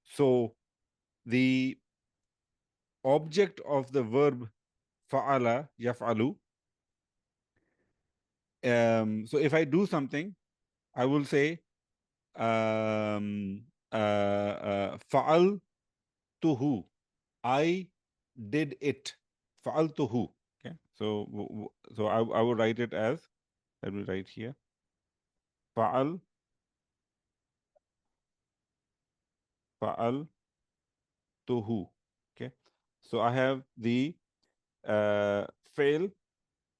so the object of the verb fa'ala yaf'alu, so if I do something, I will say fa'altuhu, I did it, fa'altuhu, okay. So I will write it as, let me write here, fa'altuhu, okay. So I have the fail,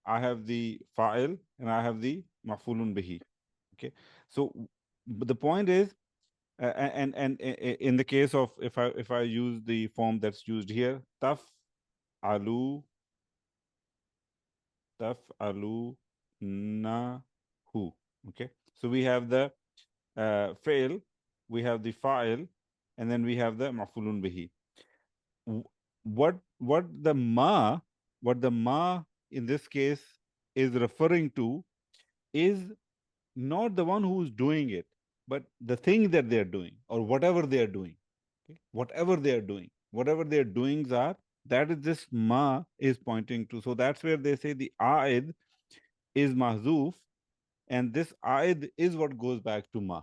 I have the fa'il, and I have the maf'ulun bihi, okay. So the point is, and in the case of, if I use the form that's used here, taf'alu nahu, okay. So we have the fail, we have the fa'il, and then we have the maf'ulun bihi. What the ma in this case is referring to is not the one who's doing it, but the thing that they're doing, or whatever they are doing, okay? Whatever their doings are, that is this ma is pointing to. So that's where they say the a'id is mahzuf, and this a'id is what goes back to ma.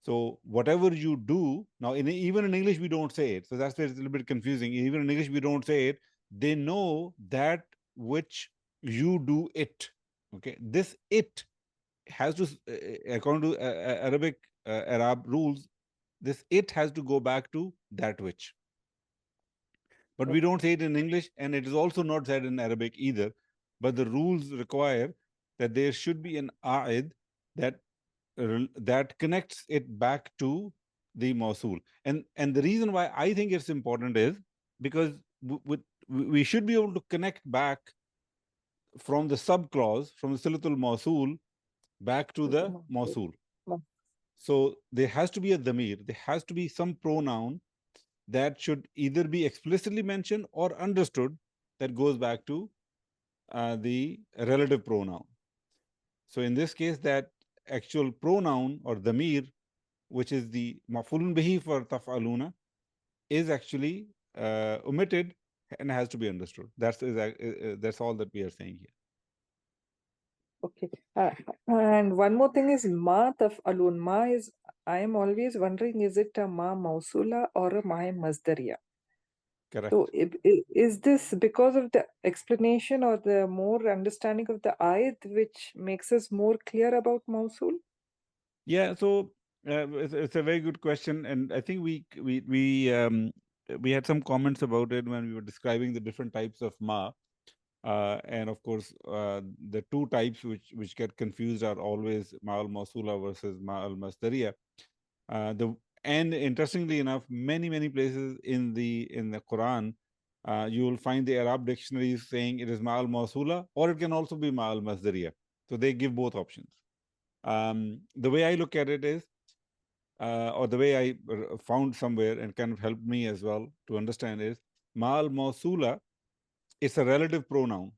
So whatever you do, now even in English we don't say it, so that's where it's a little bit confusing. Even in English we don't say it. They know that which you do it, okay. This it has to, according to Arabic Arab rules, this it has to go back to that which. But we don't say it in English, and it is also not said in Arabic either. But the rules require that there should be an a'id that connects it back to the mausul. And the reason why I think it's important is because we should be able to connect back from the subclause, from the silatul mausul, back to the mausul. So there has to be a damir, there has to be some pronoun that should either be explicitly mentioned or understood that goes back to the relative pronoun. So in this case, that actual pronoun or damir, which is the maf'ulun bihi for taf'aluna, is actually omitted and has to be understood. That's all that we are saying here. Okay. And one more thing is ma taf'alun. Ma is, I am always wondering, is it a ma mausula or a ma masdariya? Correct. So is this because of the explanation or the more understanding of the ayat which makes us more clear about mausul? Yeah, so it's a very good question, and I think we had some comments about it when we were describing the different types of ma. And of course, the two types which get confused are always ma al-mawsula versus ma al-masdariya. And interestingly enough, many places in the Quran, you will find the Arab dictionaries saying it is ma al-mawsula, or it can also be ma al-masdariya. So they give both options. The way I look at it is, or the way I found somewhere and kind of helped me as well to understand is, ma al-mawsula is a relative pronoun.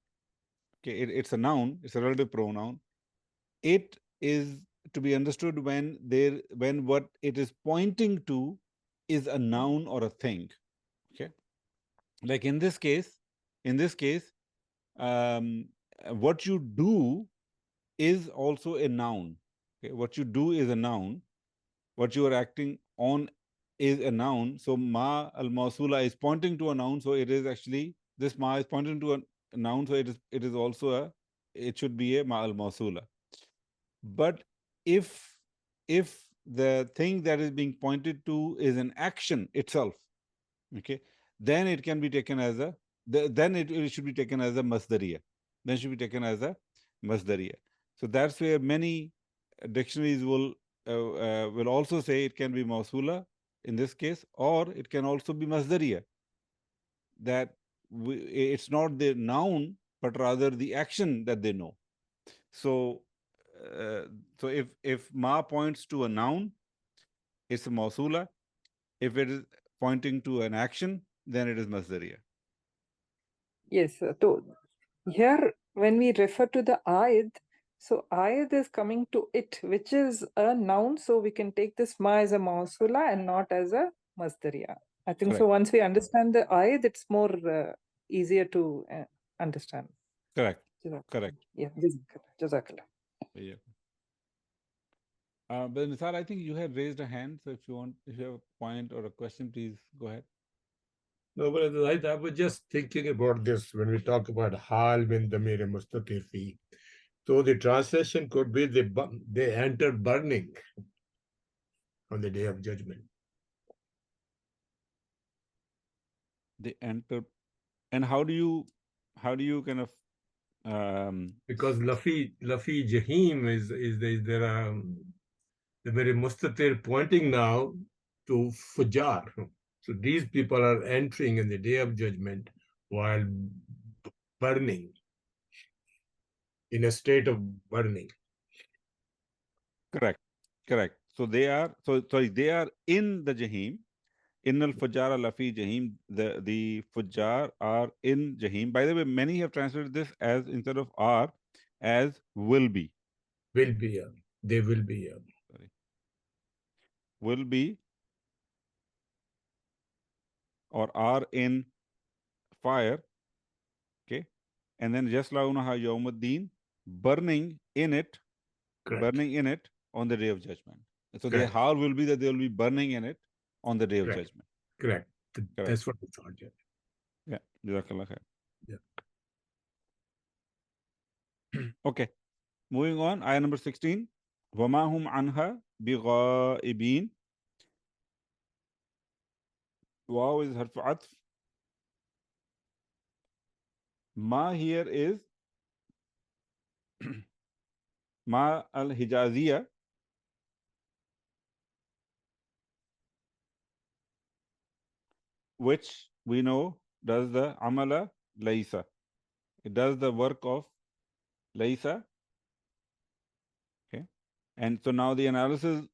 Okay, it's a noun, it's a relative pronoun. It is to be understood when what it is pointing to is a noun or a thing. Okay, like in this case, what you do is also a noun. Okay, what you do is a noun. What you are acting on is a noun. So ma al-mawsula is pointing to a noun. So it is actually, this ma is pointing to a noun. So it is also it should be a ma al-mawsula. But if the thing that is being pointed to is an action itself, okay, then it can be taken as then it should be taken as a masdariya. Then it should be taken as a masdariya. So that's where many dictionaries will also say it can be mawsula in this case, or it can also be masdariya. That it's not the noun, but rather the action that they know. So, so if ma points to a noun, it's a mawsula. If it is pointing to an action, then it is masdariya. Yes, so here when we refer to the ayat, so ayat is coming to it, which is a noun, so we can take this ma as a mausula and not as a masdariya. I think so. Correct. Once we understand the ayat, it's more easier to understand. Correct. Jazakallah. Correct. Yeah, Jazakallah. Yeah. But Nisar, I think you had raised a hand. So if you have a point or a question, please go ahead. No, but I was just thinking about this when we talk about hal min damir mustatir fi. So the translation could be they enter burning on the day of judgment. They enter, and how do you kind of because lafi jahim is there the very mustatir pointing now to fujar. So these people are entering in the day of judgment while burning, in a state of burning. Correct. So they are they are in the jahim. Innal fujara lafi jahim. The fujar are in jahim. By the way, many have translated this as, instead of are, as will be. Will be, they will be. Sorry. Will be or are in fire. Okay. And then yaslaunaha yawmuddin, burning in it. Correct. Burning in it on the day of judgment. So their Correct. hal will be that they will be burning in it on the day of Correct. judgment. Correct. Correct. That's what we thought. Yeah. Jazakallah khair. Yeah. Okay. Moving on. Ayah number 16. وَمَا هُمْ عَنْهَا بِغَائِبِينَ. Waw is harf atf. Ma here is ma al-Hijaziyah, which we know does the amala laysa. It does the work of laysa. Okay. And so now the analysis,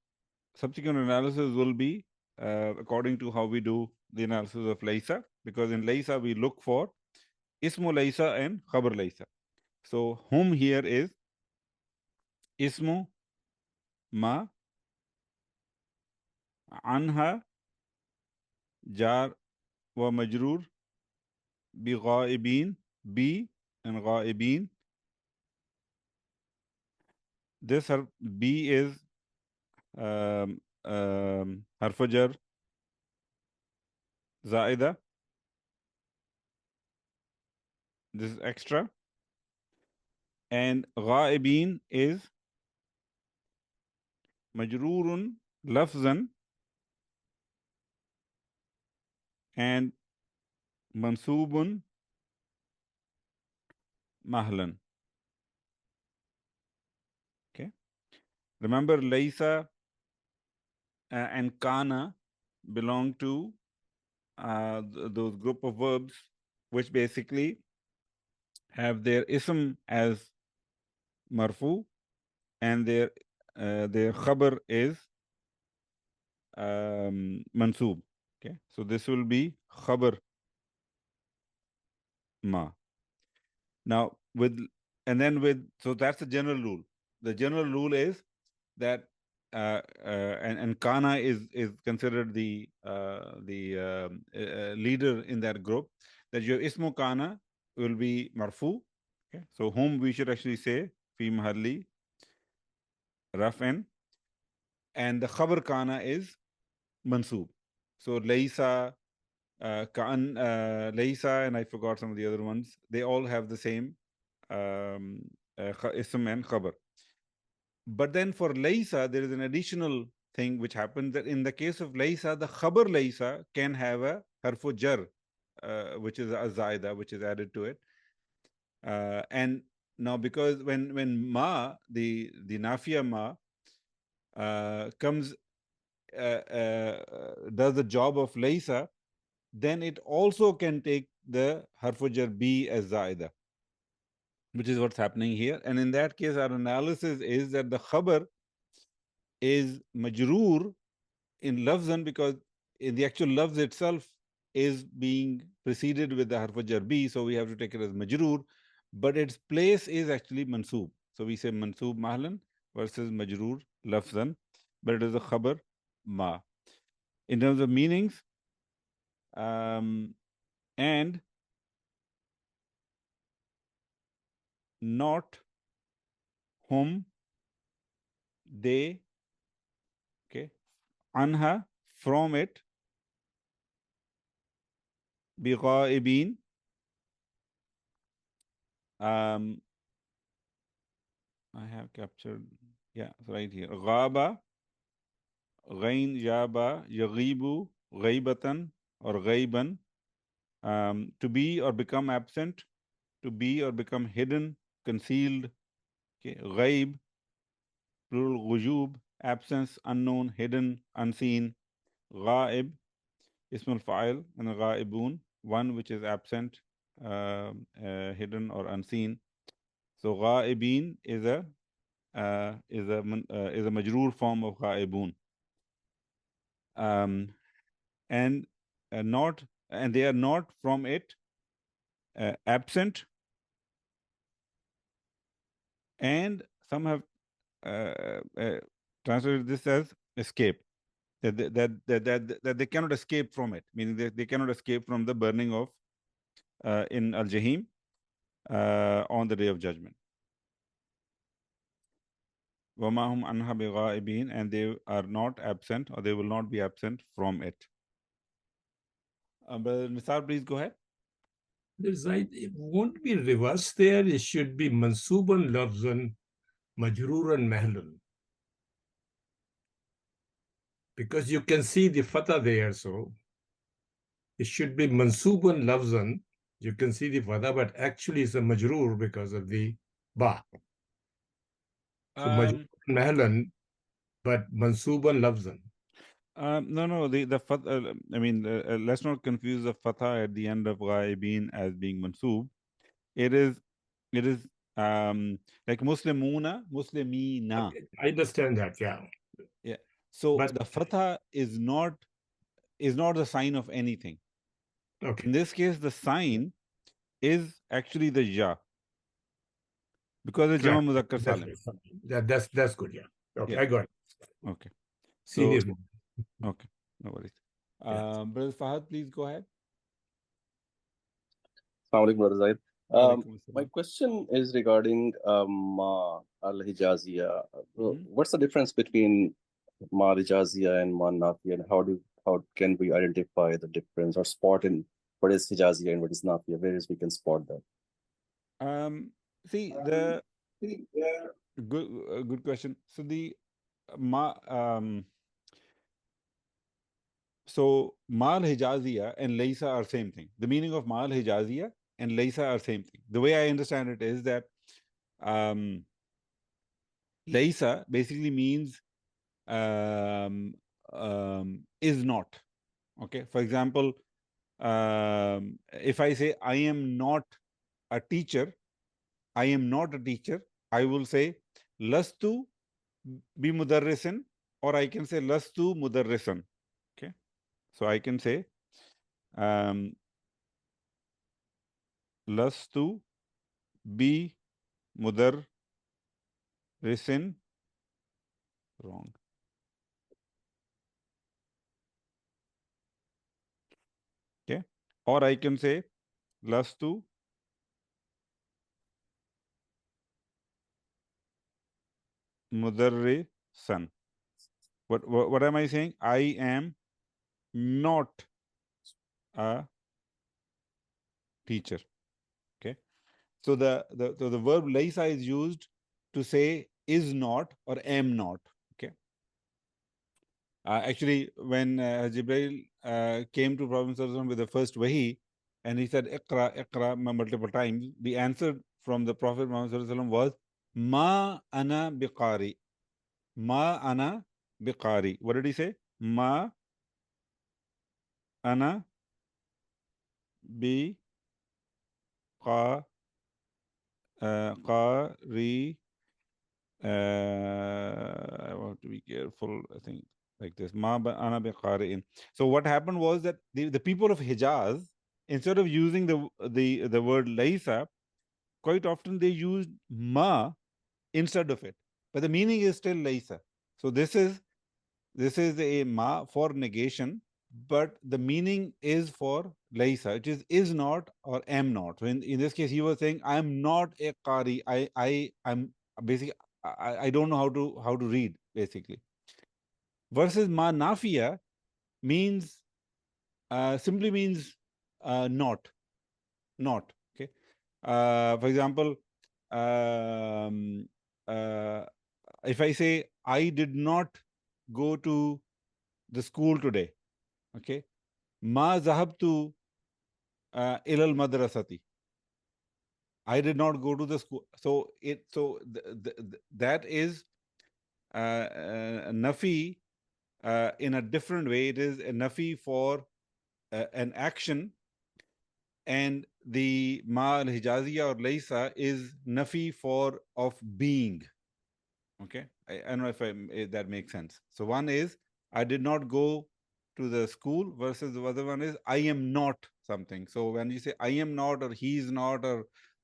subsequent analysis will be according to how we do the analysis of laysa, because in laysa we look for ismu laysa and khabar laysa. So whom here is ismu ma, anha jar wa majrur, bi ghaibin, bi and ghaibin. This B is harf jar zaida. This is extra. And ghaibin is majrurun lafzan and mansubun mahlan. Okay. Remember, laysa and kana belong to those group of verbs which basically have their ism as marfu and their khabar is mansoob. Okay, so this will be khabar ma. Now so that's the general rule. The general rule is that and kana is considered the leader in that group, that your ismu kana will be marfu. Okay, so whom we should actually say fi mahalli raf'an, and the khabar kana is mansoob. So laysa, ka'an, laysa, and I forgot some of the other ones. They all have the same ism and khabar. But then for laysa, there is an additional thing which happens, that in the case of laysa, the khabar laysa can have a harfu jar, which is a zaida, which is added to it. And Now, because when ma, the nafiya ma, comes, does the job of laysa, then it also can take the harfu jar be as zaida, which is what's happening here. And in that case, our analysis is that the khabar is majroor in lafzan, because in the actual lafz itself is being preceded with the harfu jar be, so we have to take it as majroor, but its place is actually mansoob. So we say mansoob mahlan versus majroor lafzan, but it is a khabar ma. In terms of meanings, and not, whom, they, okay, anha, from it, بغائبين, I have captured, yeah, right here. غابة, غين, جابا, يغيب, غيبة, or غيبا, to be or become absent, to be or become hidden, concealed. Okay, غيب, plural غيوب, absence, unknown, hidden, unseen. غائب, ism al-fa'il, and ghaibun, one which is absent, hidden or unseen. So ghaibin is a majroor form of ghaibun, and not, and they are not from it, absent, and some have translated this as escape. That they cannot escape from it, meaning they cannot escape from the burning of in al-Jahim on the day of judgment. وَمَا هُمْ عَنْهَا بِغَائِبِينَ, and they are not absent, or they will not be absent from it. Brother Nisar, please go ahead. It won't be reversed there. It should be mansuban lafzan, majruran mahlan. Because you can see the fatha there, so it should be mansuban lafzan. You can see the fatha, but actually it's a majroor because of the ba. So majruran mahlan, but mansuban lafzan. No, the fatha, I mean, let's not confuse the fatha at the end of ghaibin as being mansoob. It is like muslimuna, muslimina. I understand that, yeah. Yeah. So But the fatha is not the sign of anything. okay. In this case, the sign is actually the ja, because it's Jama Muzakkar Salim. That's good, yeah. Okay, yeah. I got it. Okay. So, okay, no worries. Brother Fahad, please go ahead. Assalamu alaikum, Brother Zaid. My question is regarding Ma al-Hijaziyya. What's the difference between Ma al-Hijaziyya and Ma al-Nafiya, and how can we identify the difference or spot in what is Hijaziyya and what is Nafiya? Where is we can spot that? See, good question. So the Ma al-Hijaziyya and Laysa are same thing. The meaning of Ma al-Hijaziyya and Laysa are same thing. The way I understand it is that Laysa basically means is not. Okay. For example, if I say I am not a teacher, I am not a teacher, I will say lastu bi mudarrisin, or I can say lastu mudarrisan. Okay. So I can say lastu bi mudarrisin, wrong. Okay. Or I can say lastu mudarrisan. What am I saying? I am not a teacher. Okay. So the verb laysa is used to say is not or am not. Okay. Actually, when Jibreel came to Prophet ﷺ with the first wahi, and he said Iqra, Iqra multiple times, the answer from the Prophet Muhammad Sallallahu Alaihi Wasallam was Ma ana biqari. Ma ana biqari. What did he say? Ma ana bi qari. I want to be careful. I think like this. Ma ana biqari'in. So what happened was that the people of Hijaz, instead of using the word laysa, quite often they used ma instead of it, but the meaning is still laysa. So this is a ma for negation, but the meaning is for laysa. It is not or am not. So in this case, he was saying, I am not a qari. I'm basically I don't know how to read, basically. Versus ma nafiya means simply means not. Okay. For example, if I say I did not go to the school today, okay, ma zahabtu ilal madrasati. I did not go to the school. So that is nafi in a different way. It is a nafi for an action, and the ma al-hijaziya or laysa is nafi for of being. Okay, I don't know if that makes sense. So one is I did not go to the school versus the other one is I am not something. So when you say I am not, or he is not,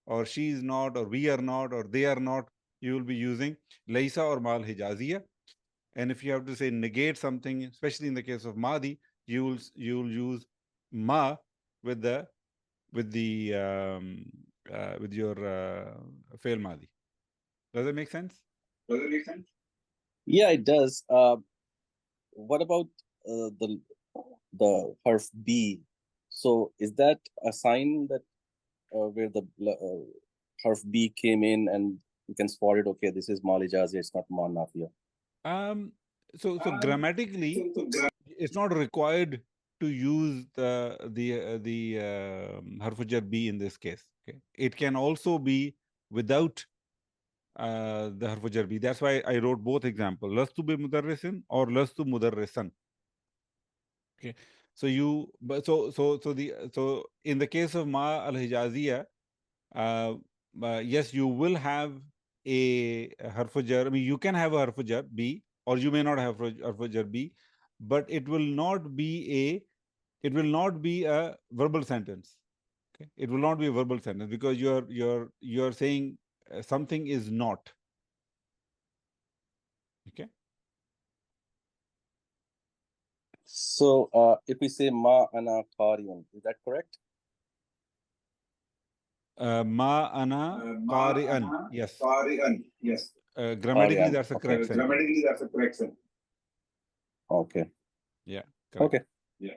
or she is not, or we are not, or they are not, you will be using laysa or ma al-hijaziya. And if you have to say negate something, especially in the case of Madi, you'll use ma with your fail Madi. Does that make sense? Yeah, it does. What about the harf B? So is that a sign that where the harf B came in and you can spot it? Okay, this is mal ijazi, it's not mal nafiya. So grammatically, it's not required to use the harf jar B in this case. Okay, it can also be without the harf jar B. That's why I wrote both examples: lastu bi mudarrisin or lastu mudarrisan. Okay, so so in the case of ma al-hijaziya, yes, you will have a harf jar. I mean, you can have a harf jar B, or you may not have harf jar B, but it will not be a verbal sentence. Okay, it will not be a verbal sentence because you're saying something is not. Okay. So if we say ma ana qari'un, is that correct? Ma ana qari'an. Yes. Grammatically, that's a correct sentence. Okay. Yeah. Correct. Okay. Yeah.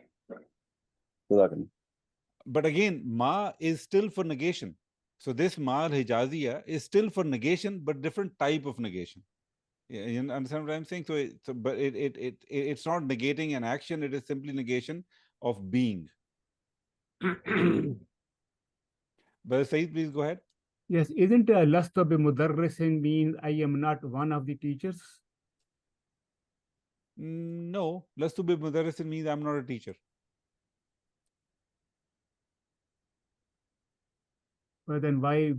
But again, ma is still for negation. So this ma al-hijaziya is still for negation, but different type of negation. You understand what I'm saying? But it's not negating an action. It is simply negation of being. But Saeed, please go ahead. Yes, isn't lastu bi mudarrisin mean I am not one of the teachers? No, lastu bi mudarrisin means I'm not a teacher. Well, then why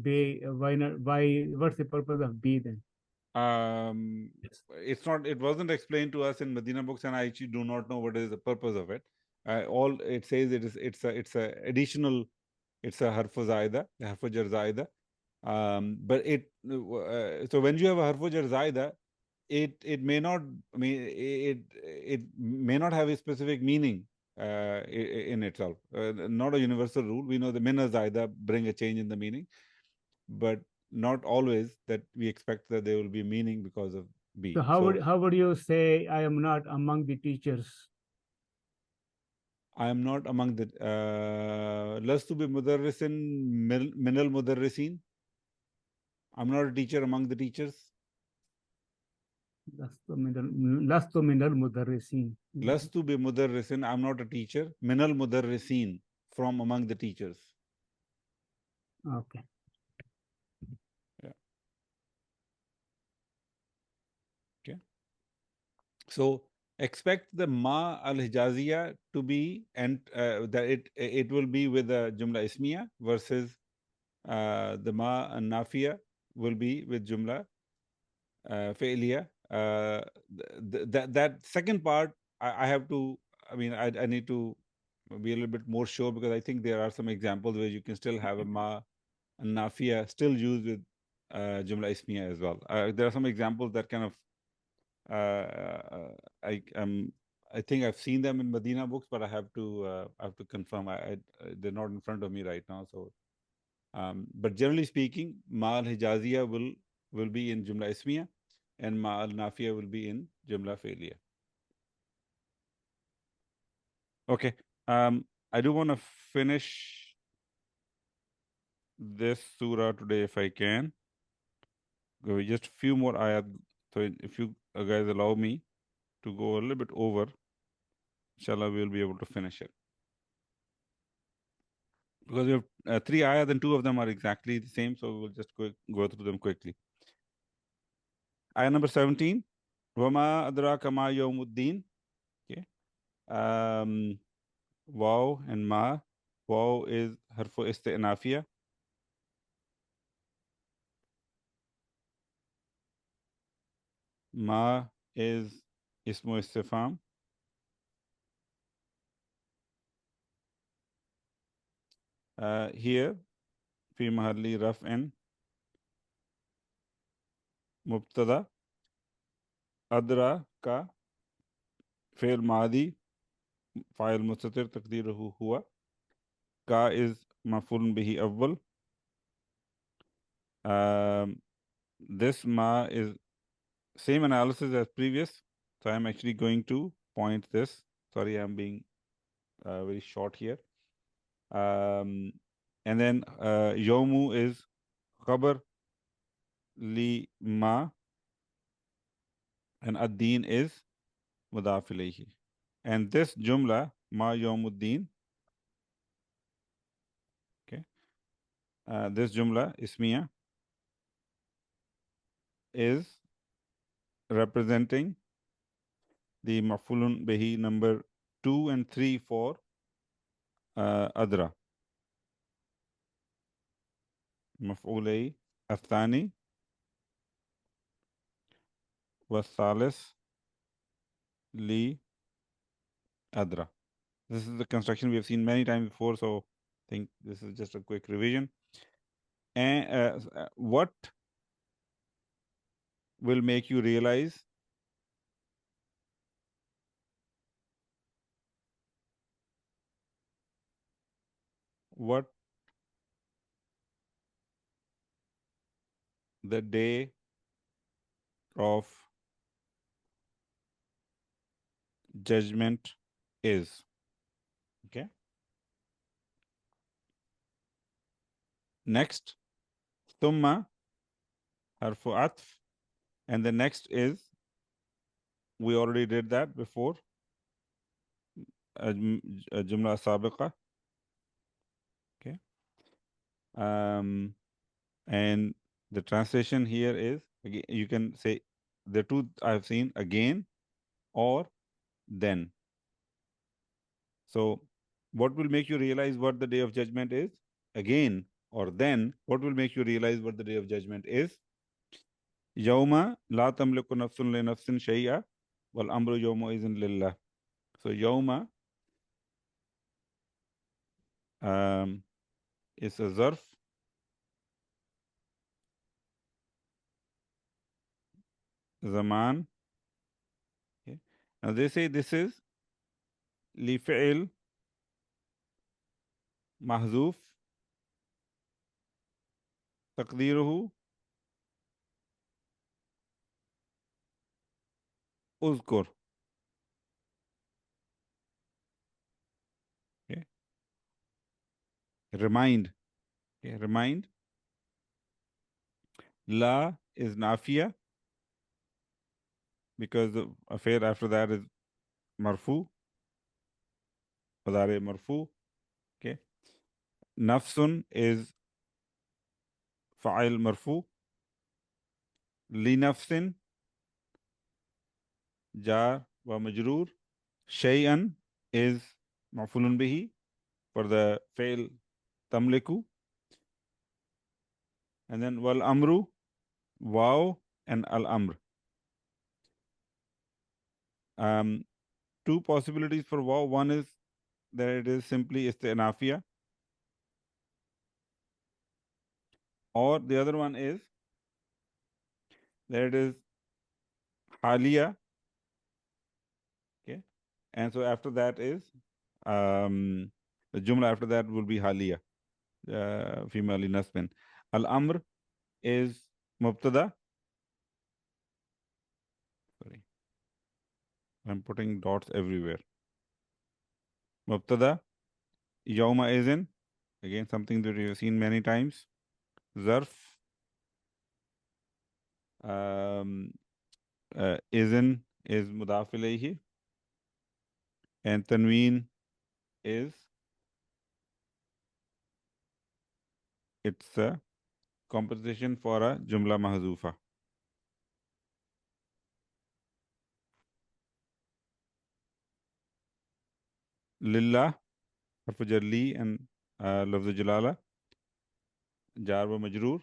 not? Why? What's the purpose of be then? It wasn't explained to us in Medina books, and I actually do not know what is the purpose of it. All it says it's a additional, it's a harf zaida, harf jar zaida. But so when you have a harf jar zaida, it may not, I mean, it may not have a specific meaning in itself. Not a universal rule. We know the min zaida bring a change in the meaning, but not always that we expect that there will be meaning because of B. So how would you say I am not among the teachers? I am not among the lastu bi mudarrisin minal mudarrisin. I'm not a teacher among the teachers. Lastu minal mudarrisin. Lastu bi mudarrisin. I'm not a teacher. Minal mudarrisin, from among the teachers. Okay. So expect the ma al-Hijaziyah to be, and that it will be with the Jumla Ismiya versus the ma al-Nafiya will be with Jumla Fi'liya. That second part, I have to, I mean, I need to be a little bit more sure, because I think there are some examples where you can still have a ma al-Nafiya still used with Jumla Ismiya as well. There are some examples that kind of I think I've seen them in Medina books, but I have to confirm. They're not in front of me right now. So, but generally speaking, ma al-Hijaziyah will be in Jumla Ismiya, and ma al-Nafiya will be in Jumla Fi'liya. Okay. I do want to finish this surah today if I can. Go just a few more ayat. So if you guys allow me to go a little bit over, inshallah, we'll be able to finish it. Because we have 3 ayahs and 2 of them are exactly the same, so we'll just go through them quickly. Ayah number 17, Wama adraka ma yawmuddin. Okay. Waw and ma. Waw is harfu isti'nafiya. Ma is ismu istifham. Here, fi mahalli raf'in mubtada. Adra ka fi'l maadi fa'il mustatir taqdiruhu huwa. Ka is maf'ulun bihi awwal. This ma is same analysis as previous. So I'm actually going to point this. Sorry, I'm being very short here. And then Yomu is khabar li ma, and ad-din is mudaf ilayhi. And this jumla, ma yawmuddin, okay, this jumla, ismiya, is representing the maf'ulun bihi number 2 and 3 for adra. Maf'ulay athani was-salis li adra. This is the construction we have seen many times before, so I think this is just a quick revision. And what will make you realize what the day of judgment is? Okay. Next, thumma harfu atf, and the next is, we already did that before, jumla sabiqa. Okay. And the translation here is, again, you can say the two I've seen, again or then. So what will make you realize what the day of judgment is? Again or then. What will make you realize what the day of judgment is? Yawma la tamliku nafsun li nafsin shay'a wal amru yawma izin lillah. So yawma is a zarf. Zaman. Okay. Now they say this is li fi'il mahzuf taqdiruhu uzkur. Okay. Remind. Okay. Remind. La is nafiya, because the affair after that is marfu. Padare marfu. Okay. Nafsun is fa'il marfu. Li nafsin, jar wa majroor. Shay'an is maf'ulun bihi for the fail tamliku. And then wal amru, wow, and al amr. Two possibilities for wow. One is that it is simply istinafia, or the other one is that it is halia. Okay, and so after that is the jumla after that will be halia, female nasbin. Al amr is mubtada. Sorry, I'm putting dots everywhere. Mubtada, yawma izin, again something that you've seen many times. Zarf, izin is mudaf ilayhi, and tanween is it's a composition for a jumla mahzufa. Lillah, harf jar li, and lafz jalala, jar wa majroor,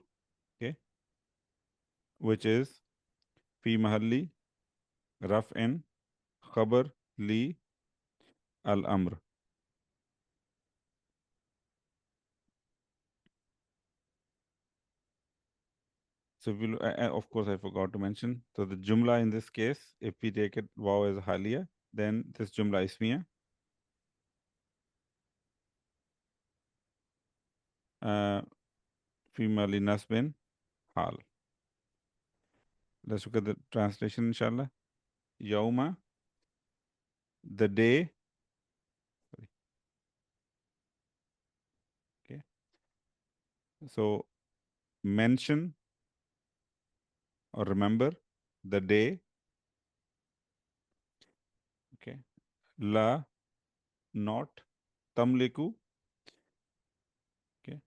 okay, which is fi mahalli raf'in khabar li al amr. So if you of course I forgot to mention, so the jumla in this case, if we take it wow as halia, then this jumla ismiya, fi mahalli nasbin hal. Let's look at the translation, inshallah. Yawma, the day. Sorry. Okay. So mention or remember the day. Okay. La, not. Tamliku. Okay.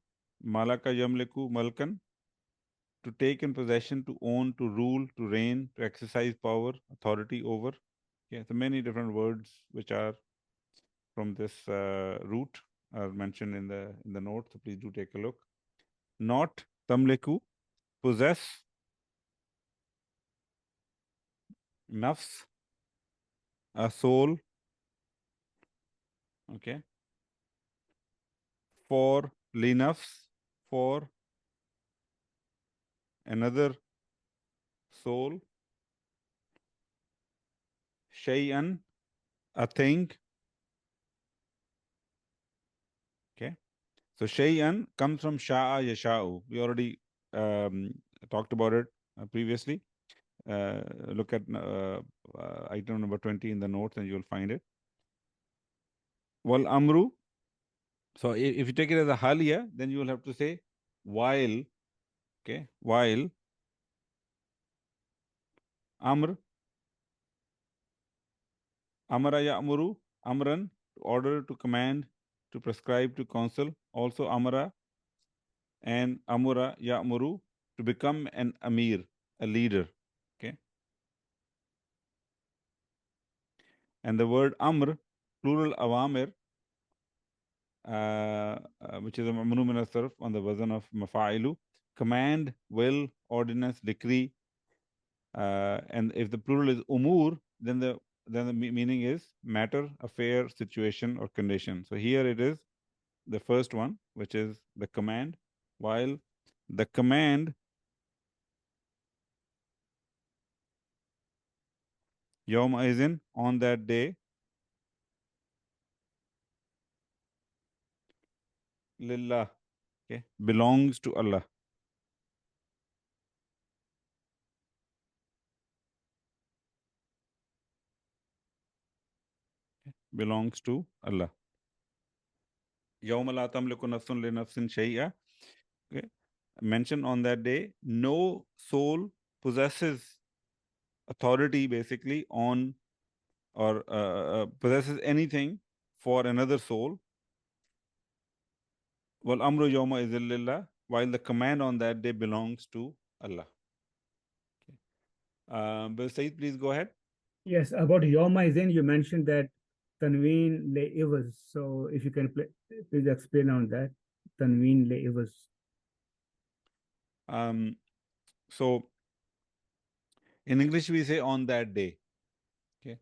Malaka yamliku malkan. To take in possession, to own, to rule, to reign, to exercise power, authority over. Okay. So many different words which are from this root are mentioned in the note. So please do take a look. Not tamliku, possess. Nafs, a soul. Okay. For linafs, for another soul. Shay'an, a thing. Okay. So shay'an comes from sha'a yasha'u. We already talked about it previously. Look at item number 20 in the notes and you'll find it. Wal amru. So if you take it as a halia, then you will have to say while. Okay. While amr. Amara ya'muru, amran, to order, to command, to prescribe, to counsel. Also amara and amura ya'muru, to become an amir, a leader. Okay. And the word amr, plural awamir, which is a mamnu min as-sarf on the wazn of mafa'ilu, command, will, ordinance, decree. And if the plural is umur, then the meaning is matter, affair, situation, or condition. So here it is the first one, which is the command, while the command yawma izin, on that day, lillah, okay, belongs to Allah. Belongs to Allah. Yawma la tamliku nafsun li nafsin shay'a. Okay. Mentioned on that day, no soul possesses authority basically on or possesses anything for another soul. Wal amru yawma izin lillah, while the command on that day belongs to Allah. Okay. Bill Said, please go ahead. Yes, about Yawma Izin, you mentioned that Tanween le Iwaz. So if you can please explain on that. Tanween le Iwaz. So in English, we say on that day. Okay.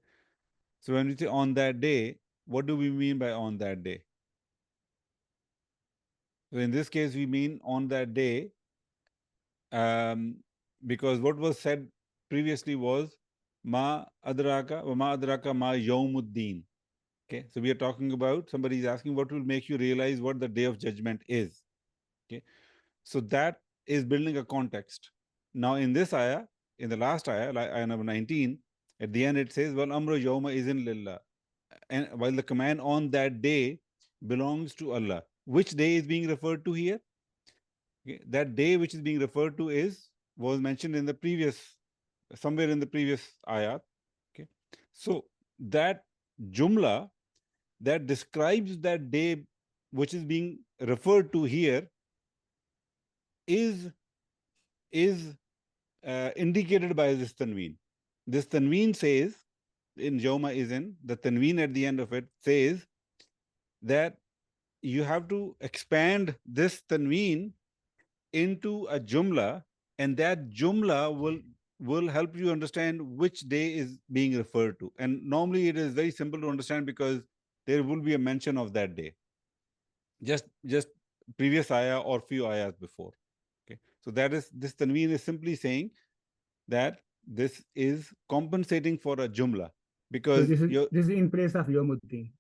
So when we say on that day, what do we mean by on that day? So in this case, we mean on that day, because what was said previously was ma adraka ma yawmuddin. Okay, so we are talking about, somebody is asking what will make you realize what the day of judgment is. Okay, so that is building a context. Now in this ayah, in the last ayah, like ayah number 19, at the end it says, wal amru yawma izin lillah. And while the command on that day belongs to Allah, which day is being referred to here? Okay, that day which is being referred to was mentioned in the previous, somewhere in the previous ayat. Okay, so that jumla that describes that day which is being referred to here is indicated by this tanween. This tanween says, in Yawma Izin, the tanween at the end of it says that you have to expand this tanween into a jumla, and that jumla will help you understand which day is being referred to. And normally it is very simple to understand because there will be a mention of that day. Just previous ayah or few ayahs before. Okay, so that is, this tanween is simply saying that this is compensating for a jumla, because so this is in place of Yawmuddin.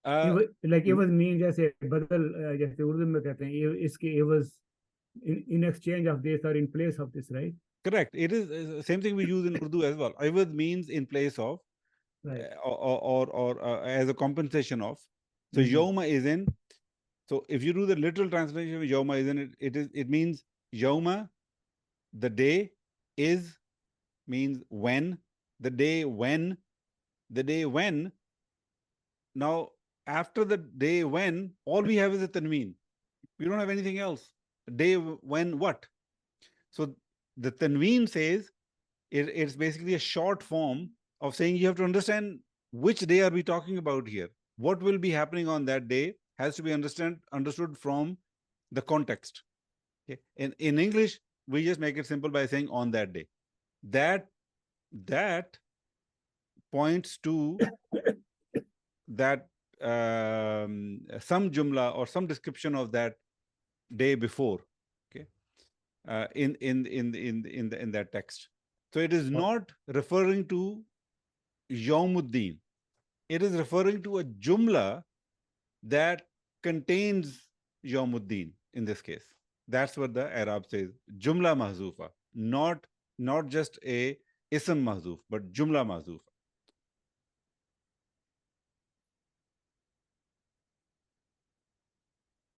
Like it was mean जैसे बदल जैसे उर्दू में कहते हैं ये इसके it was in exchange of this or in place of this, right? Correct. It is same thing we use in Urdu as well. Iwad means in place of, right, or as a compensation of. So Yawma is in. So if you do the literal translation of Yawma is in, it means Yawma, the day, is means when, the day when, the day when. Now after the day when, all we have is a tanween. We don't have anything else. Day when what? So the tanween says it's basically a short form of saying you have to understand which day are we talking about here. What will be happening on that day has to be understood from the context. Okay? In English, we just make it simple by saying on that day. That points to that some jumla or some description of that day before. Okay, in that text. So it is not referring to Yawmuddin. It is referring to a jumla that contains Yawmuddin in this case. That's what the I'rab says. Jumla mahzufa, not just a ism mahzuf, but jumla mahzufa.